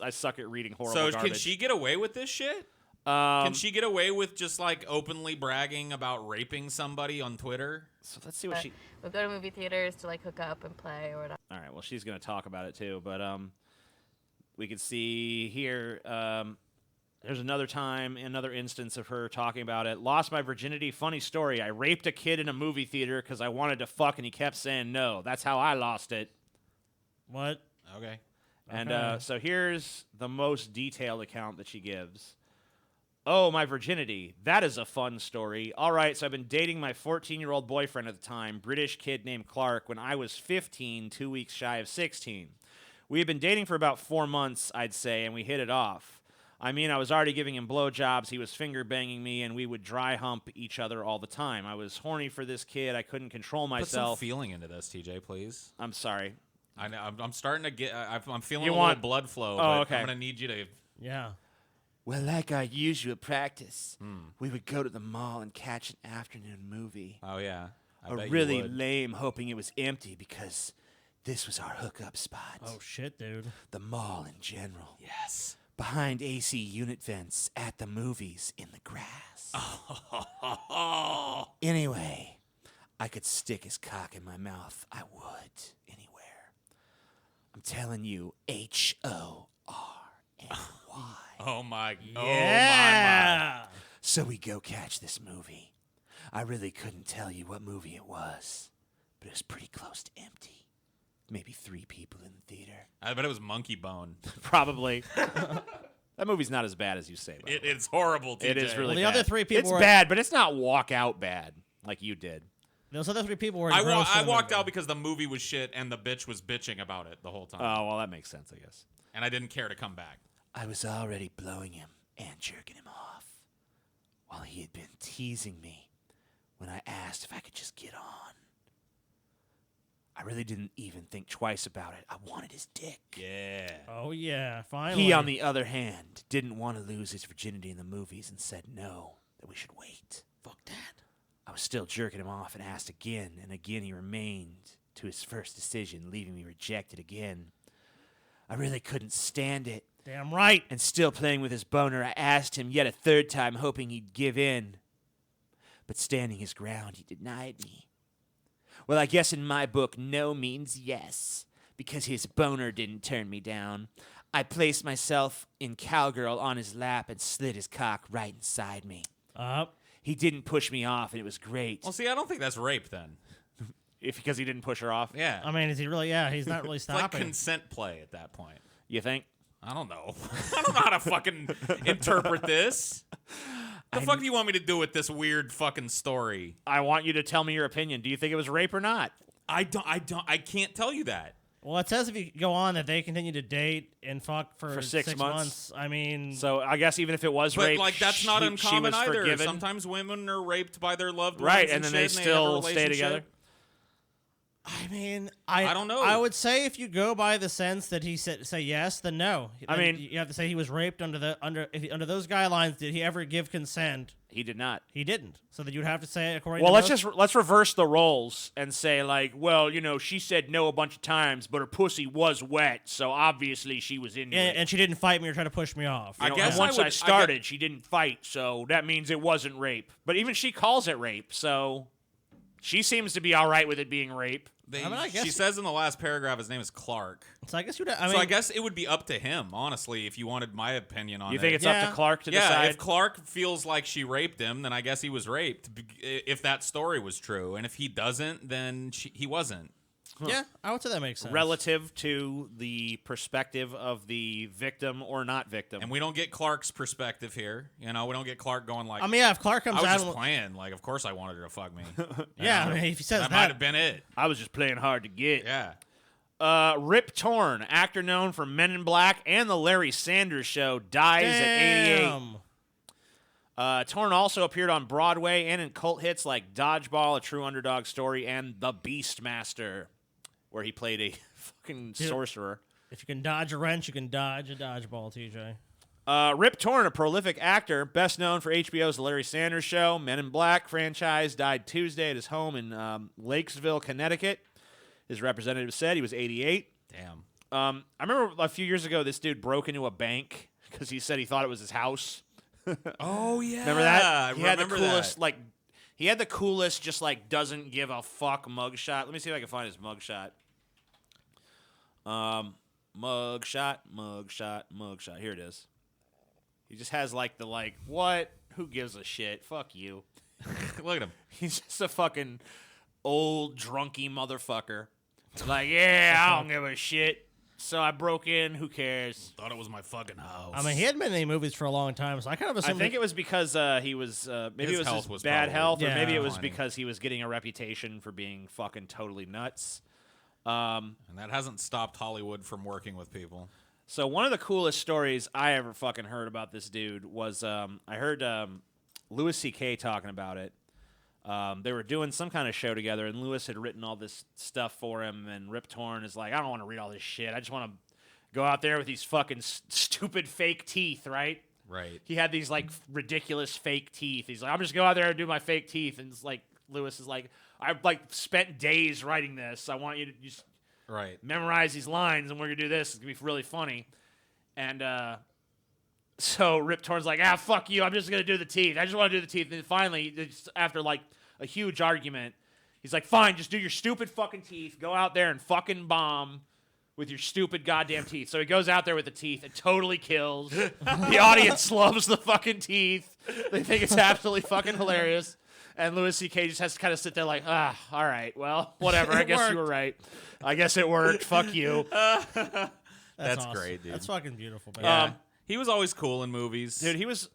I suck at reading horrible So garbage. can she get away with this shit? Can she get away with just like openly bragging about raping somebody on Twitter? So let's see what she... We'll go to movie theaters to like hook up and play or whatever. All right, well, she's going to talk about it too, but we can see here, there's another instance of her talking about it. Lost my virginity, funny story. I raped a kid in a movie theater because I wanted to fuck, and he kept saying no. That's how I lost it. What? Okay. And so here's the most detailed account that she gives. Oh, my virginity. That is a fun story. All right, so I've been dating my 14-year-old boyfriend at the time, British kid named Clark, when I was 15, 2 weeks shy of 16. We had been dating for about 4 months, I'd say, and we hit it off. I mean, I was already giving him blowjobs, he was finger-banging me, and we would dry hump each other all the time. I was horny for this kid. I couldn't control myself. Put some feeling into this, TJ, please. I'm sorry. I know, I'm starting to get. I'm feeling You a want- little blood flow. Oh, but okay. I'm gonna need you to. Yeah. Well, like our usual practice, we would go to the mall and catch an afternoon movie. Oh yeah. I A bet really you would. lame, hoping it was empty because this was our hookup spot. Oh shit, dude. The mall in general. Yes. Behind AC unit vents, at the movies, in the grass. Anyway, I could stick his cock in my mouth. I would. Anywhere. I'm telling you, HORNY. Oh my. Yeah. So we go catch this movie. I really couldn't tell you what movie it was, but it was pretty close to empty. Maybe 3 people in the theater. I bet it was Monkey Bone. Probably. That movie's not as bad as you say. By the way. It's horrible. TJ. It is really Well, the bad. other 3 people It's were- bad, but it's not walkout bad like you did. Those other 3 people were. I engrossed in the walked movie. out because the movie was shit and the bitch was bitching about it the whole time, Oh, well, that makes sense, I guess. and I didn't care to come back. I was already blowing him and jerking him off while he had been teasing me when I asked if I could just get on. I really didn't even think twice about it. I wanted his dick. Yeah. Oh yeah, finally. He, on the other hand, didn't want to lose his virginity in the movies and said no, that we should wait. Fuck that. I was still jerking him off and asked again, and again he remained to his first decision, leaving me rejected again. I really couldn't stand it. Damn right. And still playing with his boner, I asked him yet a 3rd time, hoping he'd give in. But standing his ground, he denied me. Well, I guess in my book, no means yes, because his boner didn't turn me down. I placed myself in cowgirl on his lap and slid his cock right inside me. He didn't push me off, and it was great. Well, see, I don't think that's rape then. Because he didn't push her off? Yeah. I mean, is he really? Yeah, he's not really It's like stopping. consent play at that point. You think? I don't know. I don't know how to fucking interpret this. The fuck do you want me to do with this weird fucking story? I want you to tell me your opinion. Do you think it was rape or not? I can't tell you that. Well, it says if you go on that they continue to date and fuck for 6 months. I mean, So I guess even if it was But rape, like that's not she uncommon was either. forgiven. Sometimes women are raped by their loved ones, Right, and then they shit, have a still stay relationship. together. I mean, I don't know. I would say if you go by the sense that he said say yes, then no. I Then mean- you have to say he was raped under those guidelines. Did he ever give consent? He did not. He didn't. So that you'd have to say according. Well, to let's reverse the roles and say like, well, you know, she said no a bunch of times, but her pussy was wet, so obviously she was into it. and she didn't fight me or try to push me off. I You know, guess and once I would- I started, she didn't fight, so that means it wasn't rape. But even she calls it rape, so she seems to be all right with it being rape. I guess- She says in the last paragraph his name is Clark. So I guess you'd. So I guess it would be up to him, honestly, if you wanted my opinion on it. You think it's up Yeah. to Clark to yeah, decide? if Clark feels like she raped him, then I guess he was raped, if that story was true. And if he doesn't, then he wasn't. Yeah, I would say that makes sense. Relative to the perspective of the victim or not victim. And we don't get Clark's perspective here. You know, we don't get Clark going like, I mean, yeah, if Clark comes I was out, just playing. Like, of course I wanted her to fuck me. yeah, I mean, if he says that that, might have been it. I was just playing hard to get. Yeah. Rip Torn, actor known for Men in Black and the Larry Sanders Show, dies at 88. damn. Torn also appeared on Broadway and in cult hits like Dodgeball, A True Underdog Story, and The Beastmaster, where he played a fucking sorcerer. If you can dodge a wrench, you can dodge a dodgeball, TJ. Rip Torn, a prolific actor, best known for HBO's The Larry Sanders Show, Men in Black franchise, died Tuesday at his home in Lakesville, Connecticut. His representative said he was 88. Damn. I remember a few years ago, this dude broke into a bank because he said he thought it was his house. Oh yeah. Remember that? He had the remember coolest, that. he had the coolest, just like doesn't give a fuck mugshot. Let me see if I can find his mugshot. Mugshot. Here it is. He just has like the what? Who gives a shit? Fuck you. Look at him. He's just a fucking old drunky motherfucker. Like, yeah, I don't give a shit. So I broke in. Who cares? Thought it was my fucking house. I mean, he hadn't been in any movies for a long time, so I kind of I assumed. think it was because he was maybe His it was health his was bad probably health, or maybe it was declining. because he was getting a reputation for being fucking totally nuts. And that hasn't stopped Hollywood from working with people. So one of the coolest stories I ever fucking heard about this dude was I heard Louis C.K. talking about it. They were doing some kind of show together, and Louis had written all this stuff for him, and Rip Torn is like, I don't want to read all this shit. I just want to go out there with these fucking stupid fake teeth, right? Right. He had these like ridiculous fake teeth. He's like, I'm just go out there and do my fake teeth, and it's like Louis is like, I've like spent days writing this. I want you to just Right. memorize these lines, and we're gonna do this. It's gonna be really funny. And so Rip Torn's like, fuck you. I'm just gonna do the teeth. I just want to do the teeth. And then finally, after like a huge argument, he's like, fine, just do your stupid fucking teeth. Go out there and fucking bomb with your stupid goddamn teeth. So he goes out there with the teeth and totally kills. The audience loves the fucking teeth. They think it's absolutely fucking hilarious. And Louis C.K. just has to kind of sit there like, all right, well, whatever. I guess you were right. I guess it worked. Fuck you. That's awesome. great, dude. That's fucking beautiful, man. Yeah. He was always cool in movies. Dude, he was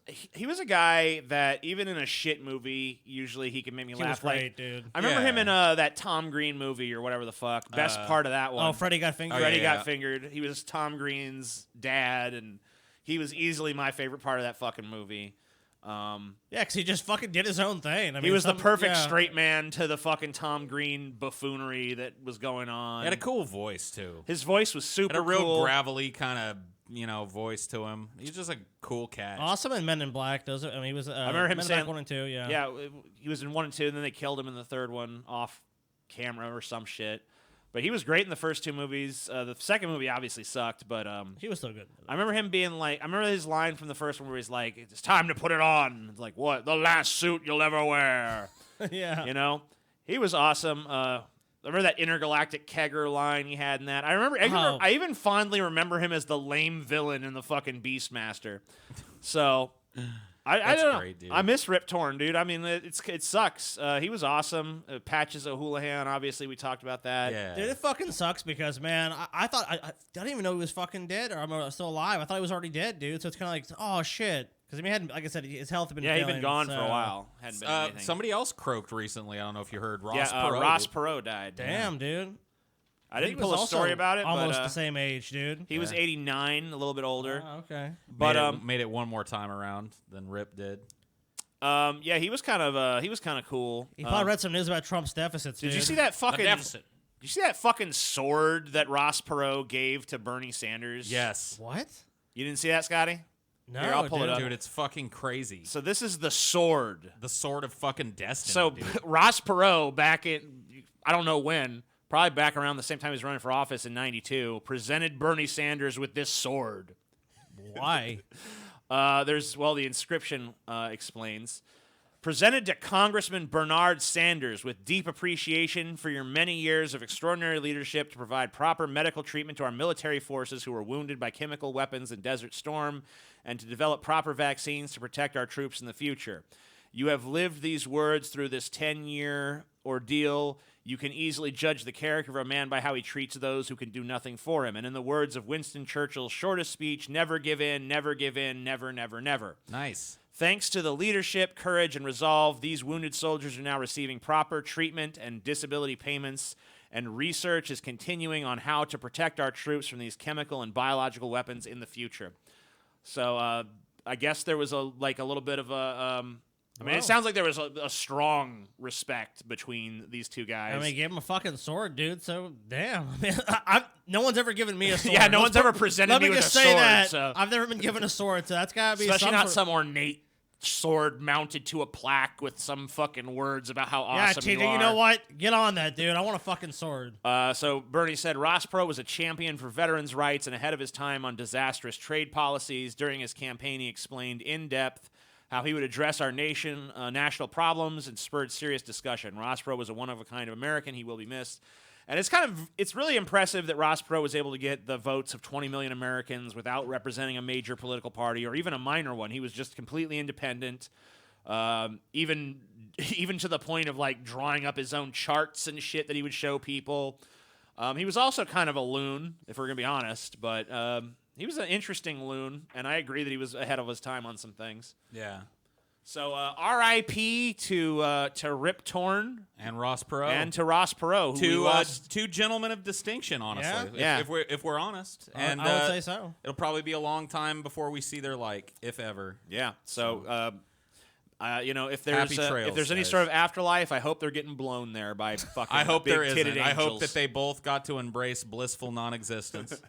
a guy that even in a shit movie, usually he can make me He laugh. was great, dude. I remember him Yeah. in that Tom Green movie or whatever the fuck. Best part of that one. Oh, Freddie got fingered. Freddie yeah. got fingered. He was Tom Green's dad, and he was easily my favorite part of that fucking movie. Yeah, because he just fucking did his own thing. I mean, He was the perfect yeah. straight man to the fucking Tom Green buffoonery that was going on. He had a cool voice too. His voice was super Had a real cool. gravelly kind of voice to him. He's just a cool cat. Awesome in Men in Black. Those are, I mean, he was. I remember him Men in saying- Black 1 and 2. Yeah. Yeah, he was in 1 and 2, and then they killed him in the third one off camera or some shit. But he was great in the first 2 movies. The second movie obviously sucked, but He was still good. I remember him being like, I remember his line from the first one where he's like, "It's time to put it on." It's like, what? The last suit you'll ever wear. Yeah. You know, he was awesome. I remember that intergalactic kegger line he had in that. I even fondly remember him as the lame villain in the fucking Beastmaster. So I That's don't know. great, dude. I miss Rip Torn, dude. I mean, it sucks. He was awesome. Patches O'Houlihan, obviously, we talked about that. Yeah. Dude, it fucking sucks because, man, I thought I didn't even know he was fucking dead or I'm still alive. I thought he was already dead, dude. So it's kind of like, oh shit, because I mean, like I said, his health had been. Yeah, he'd failing, been gone so. for a while. Hadn't been anything. Somebody else croaked recently. I don't know if you heard. Ross yeah, Perot. Ross did. Perot died. Damn, dude. I He didn't was pull a also story about it, Almost but the same age, dude. he was 89, a little bit older. Oh, okay. But made it one more time around than Rip did. yeah, he was kind of cool. He probably read some news about Trump's deficits. Did dude. you see that fucking The deficit. Did you see that fucking sword that Ross Perot gave to Bernie Sanders? Yes. What? You didn't see that, Scotty? No, Here, I'll pull it dude. up. Dude, it's fucking crazy. So this is the sword. The sword of fucking destiny. So dude. Ross Perot back in I don't know when, probably back around the same time he was running for office in '92, presented Bernie Sanders with this sword. Why? The inscription explains. Presented to Congressman Bernard Sanders with deep appreciation for your many years of extraordinary leadership to provide proper medical treatment to our military forces who were wounded by chemical weapons in Desert Storm and to develop proper vaccines to protect our troops in the future. You have lived these words through this 10-year ordeal. You can easily judge the character of a man by how he treats those who can do nothing for him. And in the words of Winston Churchill's shortest speech, never give in, never give in, never, never, never. Nice. Thanks to the leadership, courage, and resolve, these wounded soldiers are now receiving proper treatment and disability payments, and research is continuing on how to protect our troops from these chemical and biological weapons in the future. So I guess there was a little bit of a. I mean, Wow. it sounds like there was a strong respect between these two guys. I mean, he gave him a fucking sword, dude. So damn. I mean, no one's ever given me a sword. Yeah, no one's ever presented Let me me with just a say sword, that so- I've never been given a sword, so that's gotta be Especially not sort- some ornate sword mounted to a plaque with some fucking words about how Yeah, awesome TJ, you are. you know what? Get on that, dude. I want a fucking sword. So Bernie said Ross Perot was a champion for veterans' rights and ahead of his time on disastrous trade policies. During his campaign, he explained in depth how he would address our national problems and spurred serious discussion. Ross Perot was a one-of-a-kind American. He will be missed. And it's really impressive that Ross Perot was able to get the votes of 20 million Americans without representing a major political party or even a minor one. He was just completely independent, even to the point of like drawing up his own charts and shit that he would show people. He was also kind of a loon, if we're gonna be honest, but he was an interesting loon, and I agree that he was ahead of his time on some things. Yeah. So R.I.P. to Rip Torn And Ross Perot. and to Ross Perot, who we lost. Two gentlemen of distinction, honestly. Yeah. If we're honest. And I would say so. It'll probably be a long time before we see their like, if ever. Yeah. So, if Happy there's trails, if there's any guys. sort of afterlife, I hope they're getting blown there by fucking. I hope there big-titted isn't. I hope angels. that they both got to embrace blissful non-existence.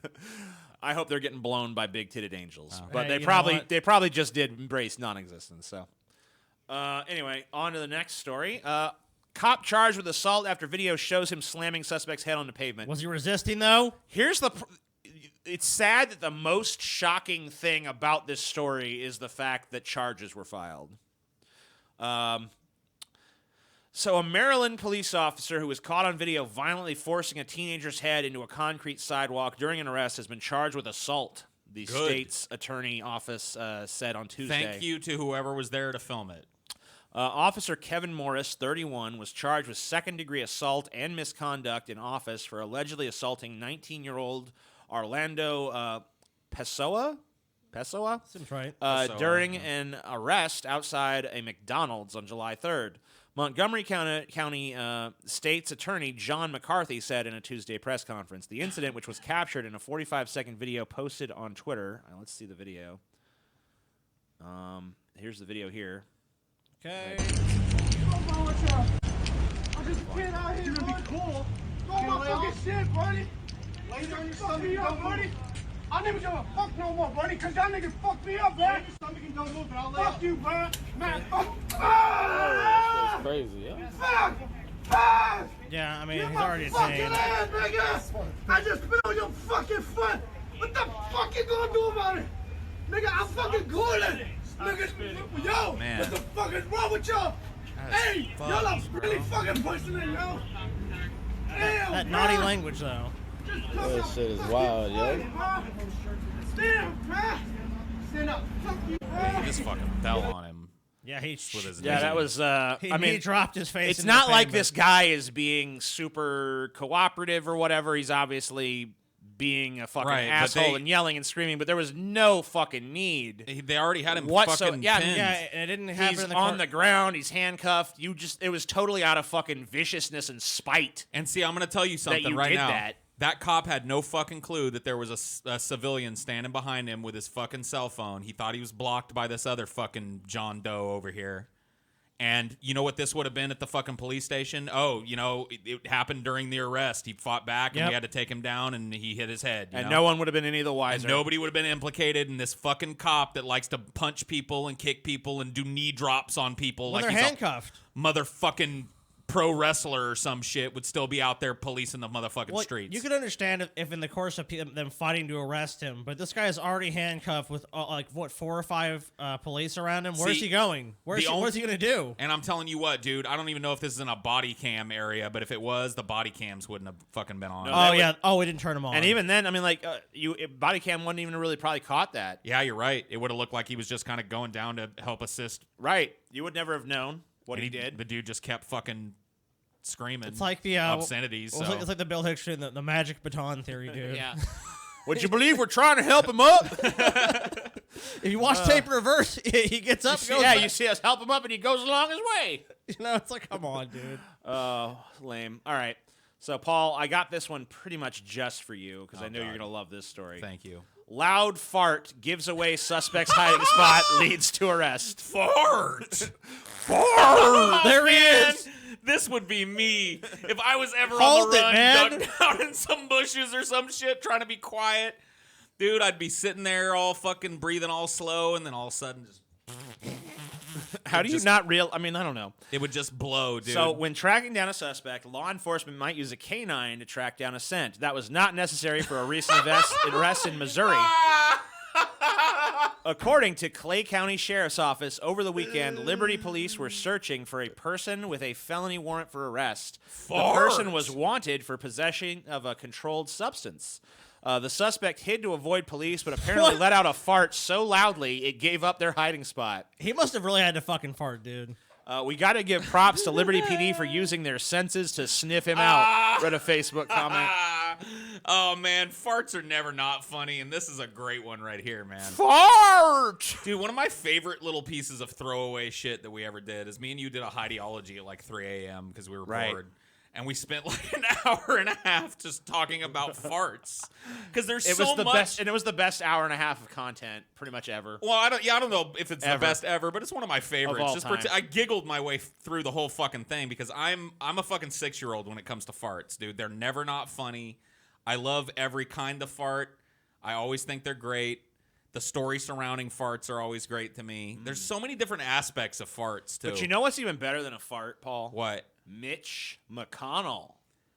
I hope they're getting blown by big-titted angels. Wow. But Hey, they you know what? probably just did embrace non-existence. So, anyway, on to the next story. Cop charged with assault after video shows him slamming suspect's head on the pavement. Was he resisting though? Here's the. It's sad that the most shocking thing about this story is the fact that charges were filed. So a Maryland police officer who was caught on video violently forcing a teenager's head into a concrete sidewalk during an arrest has been charged with assault, the Good. state's attorney office said on Tuesday. Thank you to whoever was there to film it. Officer Kevin Morris, 31, was charged with second-degree assault and misconduct in office for allegedly assaulting 19-year-old Orlando Pessoa? Seems right. During an arrest outside a McDonald's on July 3rd. Montgomery County State's Attorney John McCarthy said in a Tuesday press conference, the incident, which was captured in a 45-second video posted on Twitter. Let's see the video. Here's the video here. Okay. I'm just a kid out here, you gonna be cool. Go on my fucking shit, buddy. Lay down your stomach and don't buddy. I never give a fuck no more, buddy, cause y'all niggas fucked me up, man. Lay your stomach and don't move, and I'll lay fuck you, bro. Man, fuck. That's crazy, yeah. Fuck! Fuck! Yeah, I mean, Get he's my already fucking detained. ass, nigga! I just spit on your fucking foot! What the fuck you gonna do about it? Nigga, I'm fucking good. Nigga, yo, Man. what the fuck is wrong with y'all? That's Hey, y'all are fucked, really bro. fucking pushing it, yo. Damn, That bro. naughty language, though. Just come That out shit is fucking wild, yo. fight, bro. Damn, bro. Stand up. Fuck you, bro. He just fucking fell on him Yeah, he. with his Yeah, knee. that was. He dropped his face. It's in not the like pavement. this guy is being super cooperative or whatever. He's obviously being a fucking Right, but asshole they- and yelling and screaming, but there was no fucking need. They already had him Whatso- fucking yeah, pinned. Yeah, and it didn't happen He's in the on court. the ground. He's handcuffed. It was totally out of fucking viciousness and spite. And see, I'm going to tell you something you right did now. that. That cop had no fucking clue that there was a civilian standing behind him with his fucking cell phone. He thought he was blocked by this other fucking John Doe over here. And you know what this would have been at the fucking police station? Oh, it happened during the arrest. He fought back and Yep. we had to take him down and he hit his head. And no one would have been any the wiser. And nobody would have been implicated in this fucking cop that likes to punch people and kick people and do knee drops on people When like they're he's handcuffed. a motherfucking pro wrestler or some shit would still be out there policing the motherfucking Well, streets. you could understand if in the course of them fighting to arrest him, but this guy is already handcuffed with 4 or 5 police around him. Where's See, he going? What's he gonna do? And I'm telling you what, dude, I don't even know if this is in a body cam area, but if it was, the body cams wouldn't have fucking been on. No, Oh that would- yeah. Oh, we didn't turn him on. And even then, I mean, body cam wouldn't even really probably caught that. Yeah, you're right. It would have looked like he was just kind of going down to help assist. Right. You would never have known what And he did. The dude just kept fucking screaming. it's like the obscenities. well, it's like the Bill Hicks shit, the magic baton theory, dude. Yeah. Would you believe we're trying to help him up? If you watch tape in reverse, he gets up. Goes Yeah, back. you see us help him up, and he goes along his way. It's like, come on, dude. Oh, lame. All right. So, Paul, I got this one pretty much just for you because I know you're God. going to love this story. Thank you. Loud fart gives away suspect's hiding spot, leads to arrest. Fart. There he is. This would be me if I was ever Hold on the it, run, man. ducked down in some bushes or some shit, trying to be quiet. Dude, I'd be sitting there all fucking breathing all slow, and then all of a sudden just... How do you not real? I mean, I don't know. It would just blow, dude. So when tracking down a suspect, law enforcement might use a canine to track down a scent. That was not necessary for a recent arrest in Missouri. According to Clay County Sheriff's Office, over the weekend, Liberty police were searching for a person with a felony warrant for arrest. The person was wanted for possession of a controlled substance. The suspect hid to avoid police, but apparently let out a fart so loudly it gave up their hiding spot. He must have really had to fucking fart, dude. We got to give props to Liberty PD for using their senses to sniff him out. Read a Facebook comment. Oh, man, farts are never not funny, and this is a great one right here, man. Fart! Dude, one of my favorite little pieces of throwaway shit that we ever did is me and you did a ideology at like 3 a.m. because we were bored. And we spent like an hour and a half just talking about farts because there's so much. Best, and it was the best hour and a half of content pretty much ever. Well, I don't know if it's the best ever, but it's one of my favorites. Of all Just time. I giggled my way through the whole fucking thing because I'm a fucking 6-year-old when it comes to farts, dude. They're never not funny. I love every kind of fart. I always think they're great. The story surrounding farts are always great to me. There's so many different aspects of farts too. But you know what's even better than a fart, Paul? What? Mitch McConnell.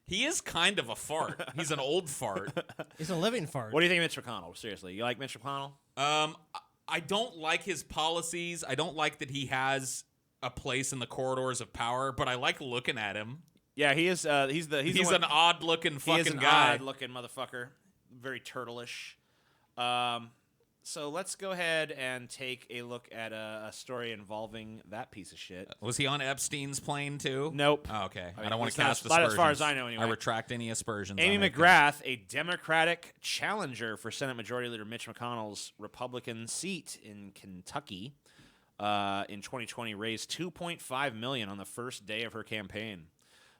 He is kind of a fart. He's an old fart. He's a living fart. What do you think of Mitch McConnell? Seriously, you like Mitch McConnell? I don't like his policies. I don't like that he has a place in the corridors of power, but I like looking at him. Yeah, he is. He's an odd-looking fucking he is an guy. odd-looking motherfucker. Very turtleish. So let's go ahead and take a look at a story involving that piece of shit. Was he on Epstein's plane too? Nope. Oh, okay. I mean, I don't want it's to not cast as- not aspersions. as far as I know, anyway. I retract any aspersions. Amy I make. McGrath, a Democratic challenger for Senate Majority Leader Mitch McConnell's Republican seat in Kentucky, in 2020, raised $2.5 million on the first day of her campaign.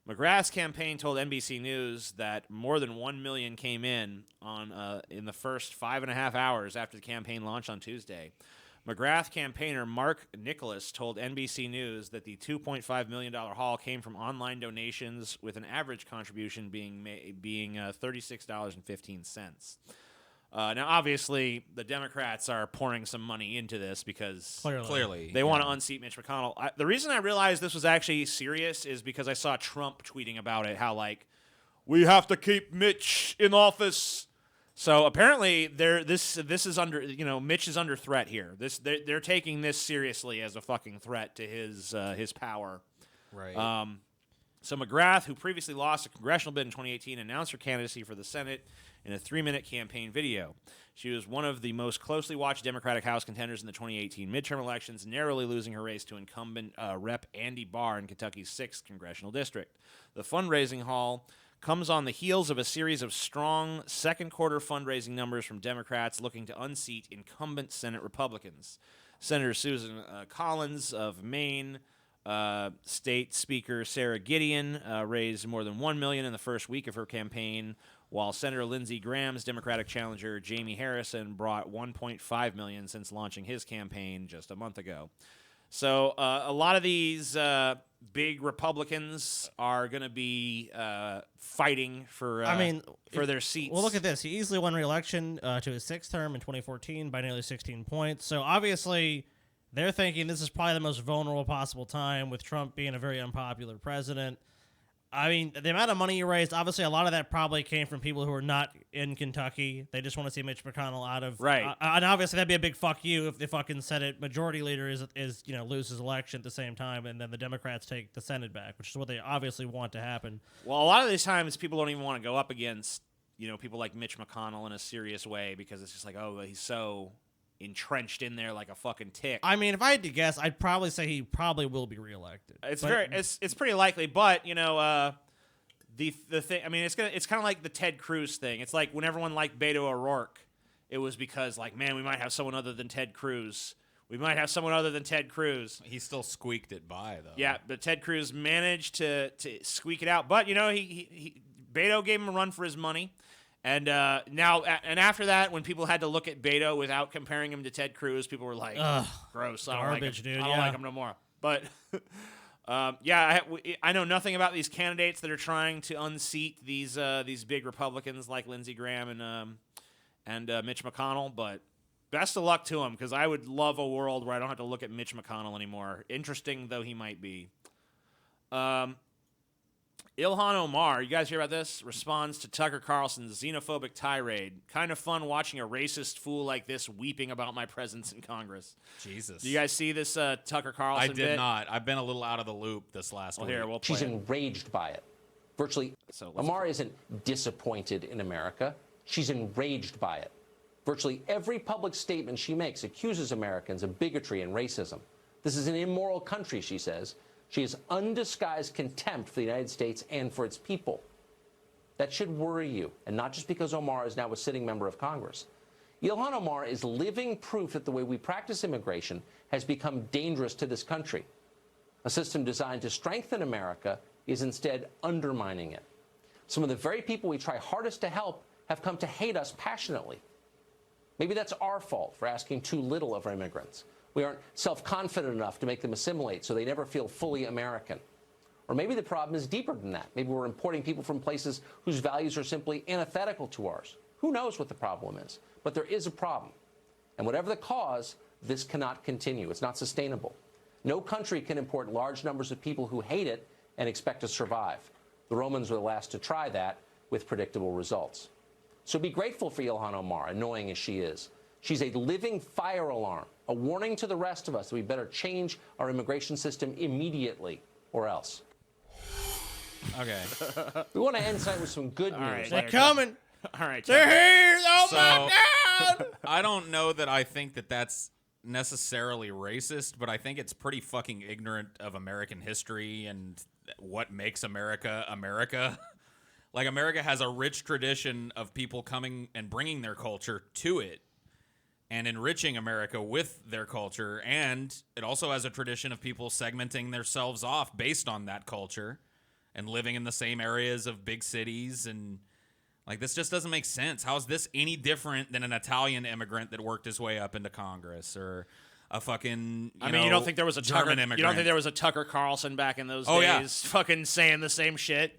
McGrath's campaign told NBC News that more than $1 million came in the first 5.5 hours after the campaign launched on Tuesday. McGrath campaigner Mark Nicholas told NBC News that the $2.5 million haul came from online donations, with an average contribution being $36.15. Now, obviously, the Democrats are pouring some money into this because Clearly. they want to unseat Mitch McConnell. The reason I realized this was actually serious is because I saw Trump tweeting about it, how, like, we have to keep Mitch in office. So apparently, this is under, Mitch is under threat here. They're taking this seriously as a fucking threat to his power. Right. So McGrath, who previously lost a congressional bid in 2018, announced her candidacy for the Senate in a 3-minute campaign video. She was one of the most closely watched Democratic House contenders in the 2018 midterm elections, narrowly losing her race to incumbent Rep. Andy Barr in Kentucky's 6th congressional district. The fundraising haul comes on the heels of a series of strong second-quarter fundraising numbers from Democrats looking to unseat incumbent Senate Republicans. Senator Susan Collins of Maine, State Speaker Sarah Gideon raised more than $1 million in the first week of her campaign, while Senator Lindsey Graham's Democratic challenger Jamie Harrison brought $1.5 million since launching his campaign just a month ago. So a lot of these big Republicans are going to be fighting for their seats. Well, look at this. He easily won re-election to his 6th term in 2014 by nearly 16 points. So obviously, they're thinking this is probably the most vulnerable possible time with Trump being a very unpopular president. I mean, the amount of money you raised, obviously a lot of that probably came from people who are not in Kentucky. They just want to see Mitch McConnell out of... Right. And obviously that'd be a big fuck you if the fucking Senate majority leader is loses election at the same time, and then the Democrats take the Senate back, which is what they obviously want to happen. Well, a lot of these times people don't even want to go up against, people like Mitch McConnell in a serious way because it's just like, oh, he's so entrenched in there like a fucking tick. I mean, if I had to guess, I'd probably say he probably will be reelected. It's pretty likely, but the thing, I mean, it's kind of like the Ted Cruz thing. It's like when everyone liked Beto O'Rourke, it was because, like, man, we might have someone other than Ted Cruz. We might have someone other than Ted Cruz. He still squeaked it by, though. Yeah, but Ted Cruz managed to squeak it out. But he Beto gave him a run for his money. And now, and after that, when people had to look at Beto without comparing him to Ted Cruz, people were like, Ugh, gross. I don't like garbage, him. dude, I don't yeah. like him no more. But, yeah, I know nothing about these candidates that are trying to unseat these big Republicans like Lindsey Graham and Mitch McConnell. But best of luck to them, because I would love a world where I don't have to look at Mitch McConnell anymore. Interesting though he might be. Ilhan Omar, you guys hear about this? Responds to Tucker Carlson's xenophobic tirade. Kind of fun watching a racist fool like this weeping about my presence in Congress. Jesus. Do you guys see this Tucker Carlson I bit? did not. I've been a little out of the loop this last Well, week. here, we'll play She's it. enraged by it. Virtually, So let's Omar isn't disappointed in America. She's enraged by it. Virtually every public statement she makes accuses Americans of bigotry and racism. This is an immoral country, she says. She has undisguised contempt for the United States and for its people. That should worry you, and not just because Omar is now a sitting member of Congress. Ilhan Omar is living proof that the way we practice immigration has become dangerous to this country. A system designed to strengthen America is instead undermining it. Some of the very people we try hardest to help have come to hate us passionately. Maybe that's our fault for asking too little of our immigrants. We aren't self-confident enough to make them assimilate so they never feel fully American. Or maybe the problem is deeper than that. Maybe we're importing people from places whose values are simply antithetical to ours. Who knows what the problem is? But there is a problem. And whatever the cause, this cannot continue. It's not sustainable. No country can import large numbers of people who hate it and expect to survive. The Romans were the last to try that with predictable results. So be grateful for Ilhan Omar, annoying as she is. She's a living fire alarm, a warning to the rest of us that we better change our immigration system immediately, or else. Okay. We want to end tonight with some good news. right. They're coming. All right, They're Tucker. here. Oh So- my God. I don't know that I think that that's necessarily racist, but I think it's pretty fucking ignorant of American history and what makes America America. Like, America has a rich tradition of people coming and bringing their culture to it and enriching America with their culture. And it also has a tradition of people segmenting themselves off based on that culture and living in the same areas of big cities. And, like, this just doesn't make sense. How is this any different than an Italian immigrant that worked his way up into Congress, or a fucking, I mean, you don't think there was a German Tucker? immigrant? You don't think there was a Tucker Carlson back in those Oh, days, yeah. fucking saying the same shit?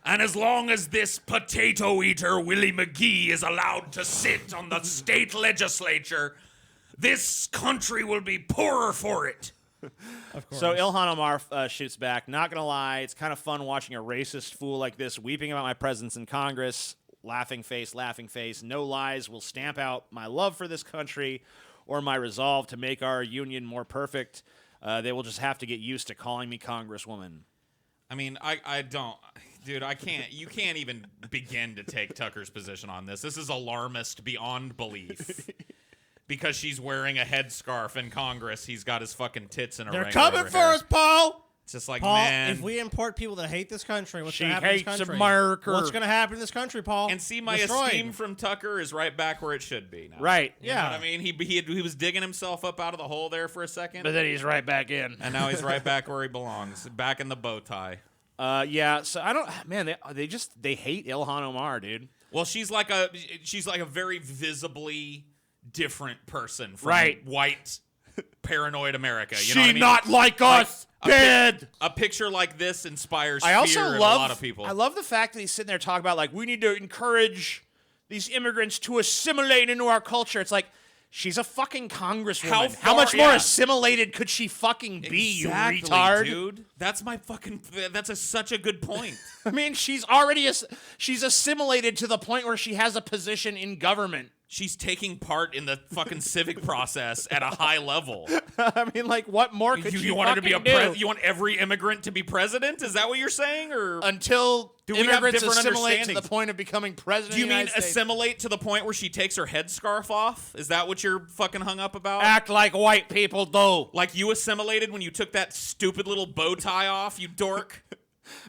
And as long as this potato eater Willie McGee is allowed to sit on the state legislature, this country will be poorer for it. Of course. So Ilhan Omar shoots back. Not gonna lie, it's kind of fun watching a racist fool like this weeping about my presence in Congress. Laughing face, laughing face. No lies will stamp out my love for this country or my resolve to make our union more perfect. They will just have to get used to calling me Congresswoman. I mean, I don't, dude, I can't, you can't even begin to take Tucker's position on this. This is alarmist beyond belief. Because she's wearing a headscarf in Congress, he's got his fucking tits in a ring. They're coming over for here. us, Paul. It's just like, Paul, man. if we import people that hate this country, what's She going to happen in hates this country? America. What's going to happen in this country, Paul? And see, my Destroyed. esteem from Tucker is right back where it should be now. Right. You know Yeah. what I mean? He was digging himself up out of the hole there for a second. But then he's right back in. And now he's right back where he belongs, back in the bow tie. Yeah, so I don't, man, they hate Ilhan Omar, dude. Well, she's like a very visibly different person from Right. white paranoid America. You She know what I mean? not like us, dead. A picture like this inspires I also fear in love a lot of people. I love the fact that he's sitting there talking about, like, we need to encourage these immigrants to assimilate into our culture. It's like, she's a fucking congresswoman. How much more assimilated could she fucking be, Exactly, you retard? dude. That's such a good point. I mean, she's already she's assimilated to the point where she has a position in government. She's taking part in the fucking civic process at a high level. I mean, like, what more could You she want her to be fucking do? you want every immigrant to be president? Is that what you're saying? Or Until do we have immigrants different assimilate to the understandings? point of becoming president Do you of the mean United States? assimilate to the point where she takes her headscarf off? Is that what you're fucking hung up about? Act like white people do. Like you assimilated when you took that stupid little bow tie off, you dork?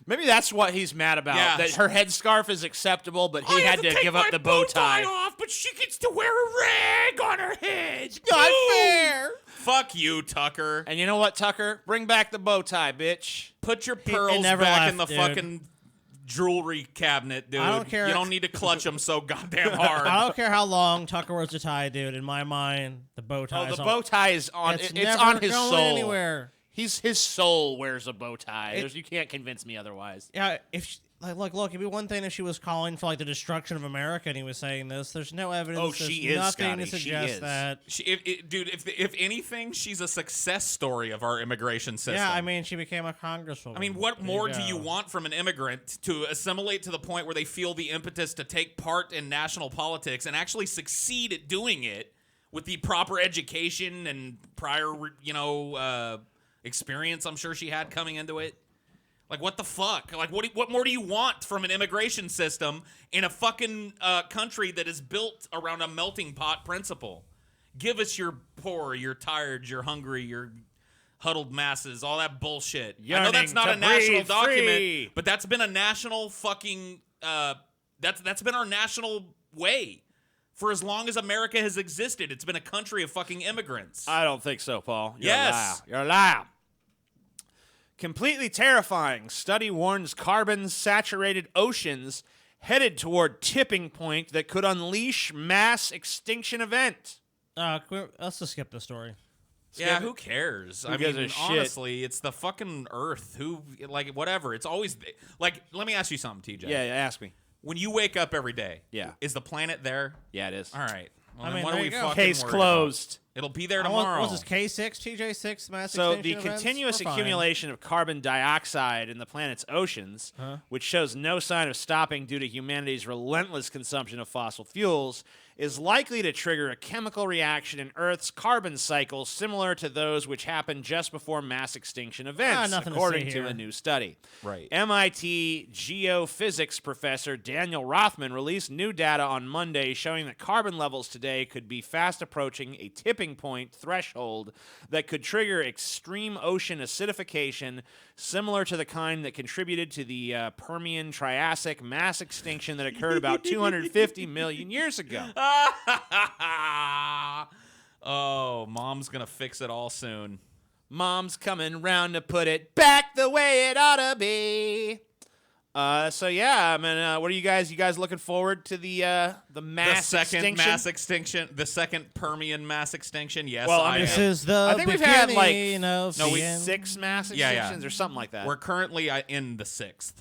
Maybe that's what he's mad about. Yeah. That her headscarf is acceptable, but he I had have to take give up my the bow tie. off, but she gets to wear a rag on her head. Not Boo! fair. Fuck you, Tucker. And you know what, Tucker? Bring back the bow tie, bitch. Put your pearls never back in the left, dude. fucking jewelry cabinet, dude. I don't care. You don't need to clutch them so goddamn hard. I don't care how long Tucker wears a tie, dude. In my mind, the bow tie. Oh, the bow tie is on. It's It's never on his going soul. anywhere. His soul wears a bow tie. You can't convince me otherwise. Yeah, if she, look, it'd be one thing if she was calling for like the destruction of America and he was saying this. There's no evidence. Oh, There's she is, nothing Scotty. to She suggest is. that. Dude, if anything, she's a success story of our immigration system. Yeah, I mean, she became a congresswoman. I mean, what There more you do you go. want from an immigrant to assimilate to the point where they feel the impetus to take part in national politics and actually succeed at doing it with the proper education and prior, experience I'm sure she had coming into it? Like, what the fuck? Like, what more do you want from an immigration system in a fucking country that is built around a melting pot principle? Give us your poor, your tired, your hungry, your huddled masses, all that bullshit. I know that's not a national document, but that's been a national fucking that's been our national way for as long as America has existed. It's been a country of fucking immigrants. I don't think so, Paul. Yes. You're a liar. Completely terrifying. Study warns carbon-saturated oceans headed toward tipping point that could unleash mass extinction event. Let's just skip the story. Yeah, who cares? I gives mean, a shit? honestly, it's the fucking Earth. Who, like, whatever. It's always, like, let me ask you something, TJ. Yeah, ask me. When you wake up every day, Yeah. is the planet there? Yeah, it is. All right. Well, I then mean, what are there we you go. fucking Case worried closed. about? It'll be there What tomorrow. was this K6, TJ6 mass So the extinction events? continuous We're fine. accumulation of carbon dioxide in the planet's oceans, which shows no sign of stopping due to humanity's relentless consumption of fossil fuels, is likely to trigger a chemical reaction in Earth's carbon cycle similar to those which happen just before mass extinction events, nothing to according see to here. a new study. Right. MIT geophysics professor Daniel Rothman released new data on Monday showing that carbon levels today could be fast approaching a tipping point threshold that could trigger extreme ocean acidification similar to the kind that contributed to the Permian-Triassic mass extinction that occurred about 250 million years ago. Oh, mom's going to fix it all soon. Mom's coming round to put it back the way it ought to be. So yeah, I mean, what are you guys looking forward to the mass The second extinction? mass extinction, the second Permian mass extinction. Yes, Well, I mean, This is the I think we've had like beginning of the end. 6 mass extinctions Yeah, yeah. or something like that. We're currently in the 6th.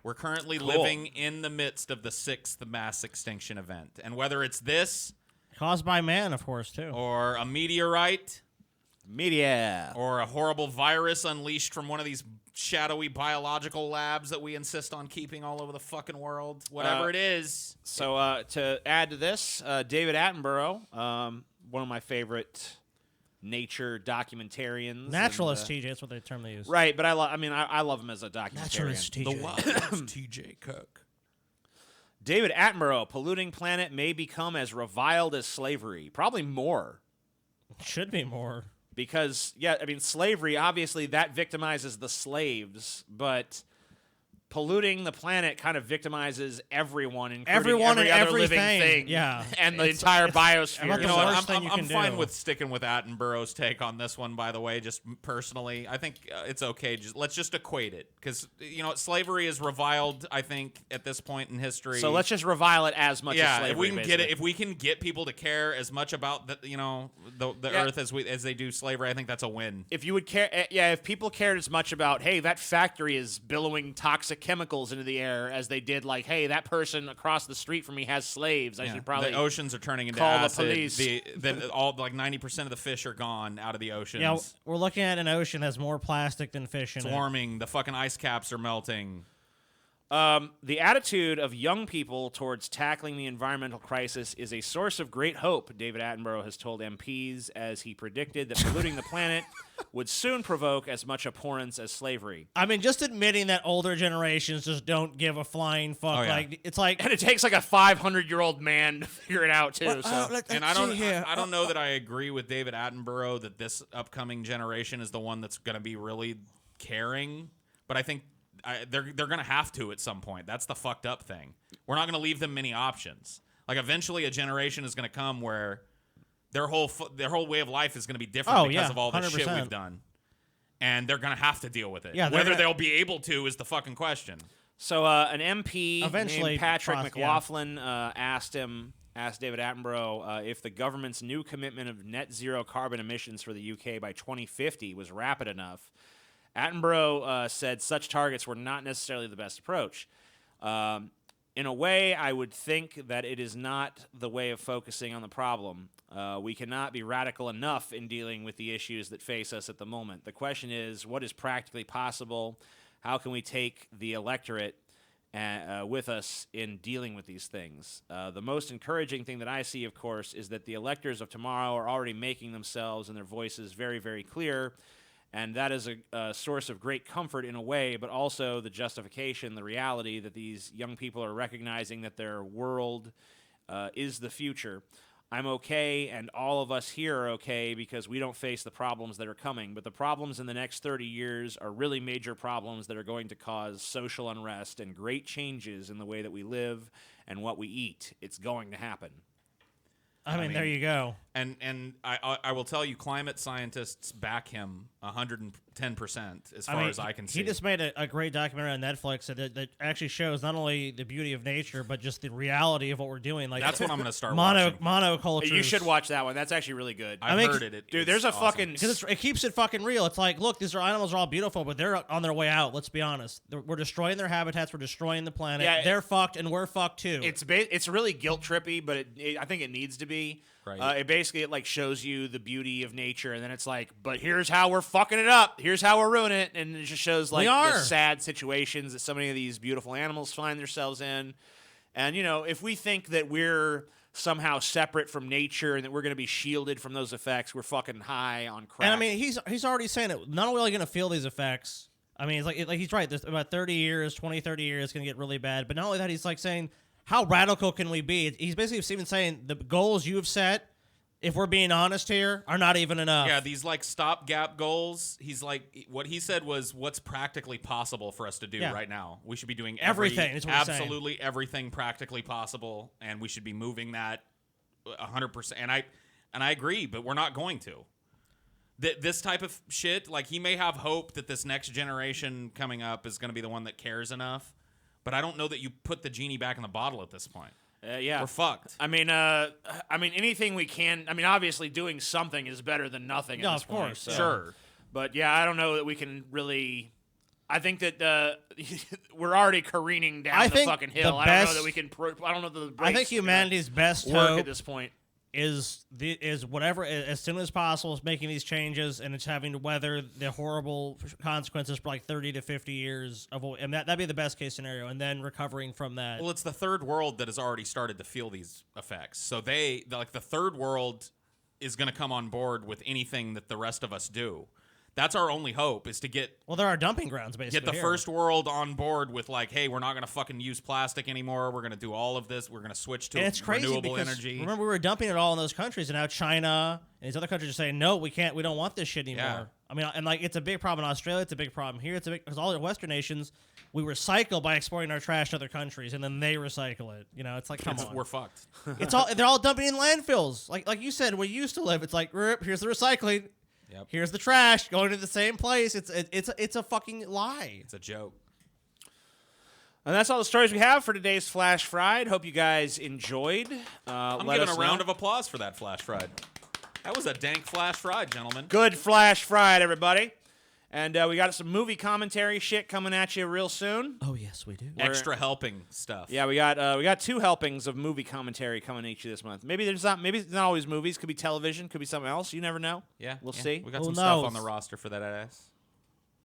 We're currently Cool. living in the midst of the 6th mass extinction event. And whether it's this Caused by man, of course, too. or a meteorite Media. or a horrible virus unleashed from one of these shadowy biological labs that we insist on keeping all over the fucking world, whatever it is. So to add to this, David Attenborough, one of my favorite nature documentarians. Naturalist, and, TJ, that's what the term they use. Right, but I love him as a documentarian. Naturalist, TJ. TJ Cook. David Attenborough, polluting planet may become as reviled as slavery. Probably more. Should be more. Because, yeah, I mean, slavery, obviously, that victimizes the slaves, but polluting the planet kind of victimizes everyone, including Everyone every and other living everything. thing. Yeah. And the It's- entire it's biosphere. about You the know what? worst thing you I'm can fine do. with sticking with Attenborough's take on this one, by the way, just personally. I think it's okay. Let's just equate it. Because, slavery is reviled, I think, at this point in history. So let's just revile it as much as slavery. if we can basically. get it, if we can get people to care as much about the Earth as they do slavery, I think that's a win. If you would care, if people cared as much about, hey, that factory is billowing toxic chemicals into the air as they did, like, hey, that person across the street from me has slaves. I should probably the oceans are turning into call the acid. police. Then all like 90% of the fish are gone out of the oceans. Yeah, we're looking at an ocean that's more plastic than fish in It's it. warming. The fucking ice caps are melting. The attitude of young people towards tackling the environmental crisis is a source of great hope, David Attenborough has told MPs as he predicted that polluting the planet would soon provoke as much abhorrence as slavery. I mean, just admitting that older generations just don't give a flying fuck. Oh, yeah. Like it's like And it takes like a 500-year-old man to figure it out, too. And I don't know that I agree with David Attenborough that this upcoming generation is the one that's going to be really caring, but I think they're going to have to at some point. That's the fucked up thing. We're not going to leave them many options. Like eventually a generation is going to come where their whole way of life is going to be different because of all the shit 100%. we've done. and they're gonna have to deal with it. Yeah, whether they'll be able to is the fucking question. So an MP Eventually, named Patrick yeah. McLaughlin asked David Attenborough if the government's new commitment of net zero carbon emissions for the UK by 2050 was rapid enough. Attenborough said such targets were not necessarily the best approach. In a way, I would think that it is not the way of focusing on the problem. We cannot be radical enough in dealing with the issues that face us at the moment. The question is, what is practically possible? How can we take the electorate with us in dealing with these things? The most encouraging thing that I see, of course, is that the electors of tomorrow are already making themselves and their voices very, very clear. And that is a source of great comfort in a way, but also the justification, the reality that these young people are recognizing that their world is the future. I'm okay, and all of us here are okay because we don't face the problems that are coming. But the problems in the next 30 years are really major problems that are going to cause social unrest and great changes in the way that we live and what we eat. It's going to happen. I mean, there you go. And I will tell you, climate scientists back him 110% as far as I can see. He just made a great documentary on Netflix that actually shows not only the beauty of nature, but just the reality of what we're doing. Like that's what I'm going to start watching. Monoculture. You should watch that one. That's actually really good. I've heard it. Dude, there's a awesome. fucking... Because it keeps it fucking real. It's like, look, these animals are all beautiful, but they're on their way out. Let's be honest. We're destroying their habitats. We're destroying the planet. Yeah, they're fucked, and we're fucked too. It's really guilt trippy, but I think it needs to be. Right. It basically like shows you the beauty of nature, and then it's like, but here's how we're fucking it up. Here's how we're ruining it, and it just shows like the sad situations that so many of these beautiful animals find themselves in. And if we think that we're somehow separate from nature and that we're going to be shielded from those effects, we're fucking high on crack. And I mean, he's already saying it. Not only are we going to feel these effects. I mean, it's like he's right. There's about 30 years, 30 years, it's going to get really bad. But not only that, he's like saying, how radical can we be? He's basically even saying the goals you've set, if we're being honest here, are not even enough. Yeah, these like stopgap goals. He's like, what he said was what's practically possible for us to do right now. We should be doing everything. Is what absolutely everything practically possible, and we should be moving that 100%. And I agree, but we're not going to. This type of shit, like he may have hope that this next generation coming up is going to be the one that cares enough. But I don't know that you put the genie back in the bottle at this point. Yeah, we're fucked. I mean, anything we can. I mean, obviously, doing something is better than nothing. No, at this of course, point, so. Sure. But yeah, I don't know that we can really. I think that we're already careening down the fucking hill. I don't know that we can. I don't know that the brakes I think humanity's best work hope at this point is whatever as soon as possible is making these changes, and it's having to weather the horrible consequences for like 30 to 50 years and that'd be the best case scenario, and then recovering from that. Well, it's the third world that has already started to feel these effects. So the third world is going to come on board with anything that the rest of us do. That's our only hope, is to get... Well, there are dumping grounds, basically. Get the first world on board with, like, hey, we're not going to fucking use plastic anymore. We're going to do all of this. We're going to switch to renewable energy. Remember, we were dumping it all in those countries, and now China and these other countries are saying, no, we can't. We don't want this shit anymore. Yeah. I mean, and, like, it's a big problem in Australia. It's a big problem here. Because all the Western nations, we recycle by exporting our trash to other countries, and then they recycle it. It's like, come on. We're fucked. They're all dumping in landfills. Like you said, where you used to live, it's like, here's the recycling. Yep. Here's the trash going to the same place. It's a fucking lie. It's a joke. And that's all the stories we have for today's Flash Fried. Hope you guys enjoyed. I'm giving a round of applause for that Flash Fried. That was a dank Flash Fried, gentlemen. Good Flash Fried, everybody. And we got some movie commentary shit coming at you real soon. Oh yes, we do. Extra helping stuff. Yeah, we got 2 helpings of movie commentary coming at you this month. Maybe it's not always movies. Could be television. Could be something else. You never know. Yeah, we'll see. We got some stuff on the roster for that ass.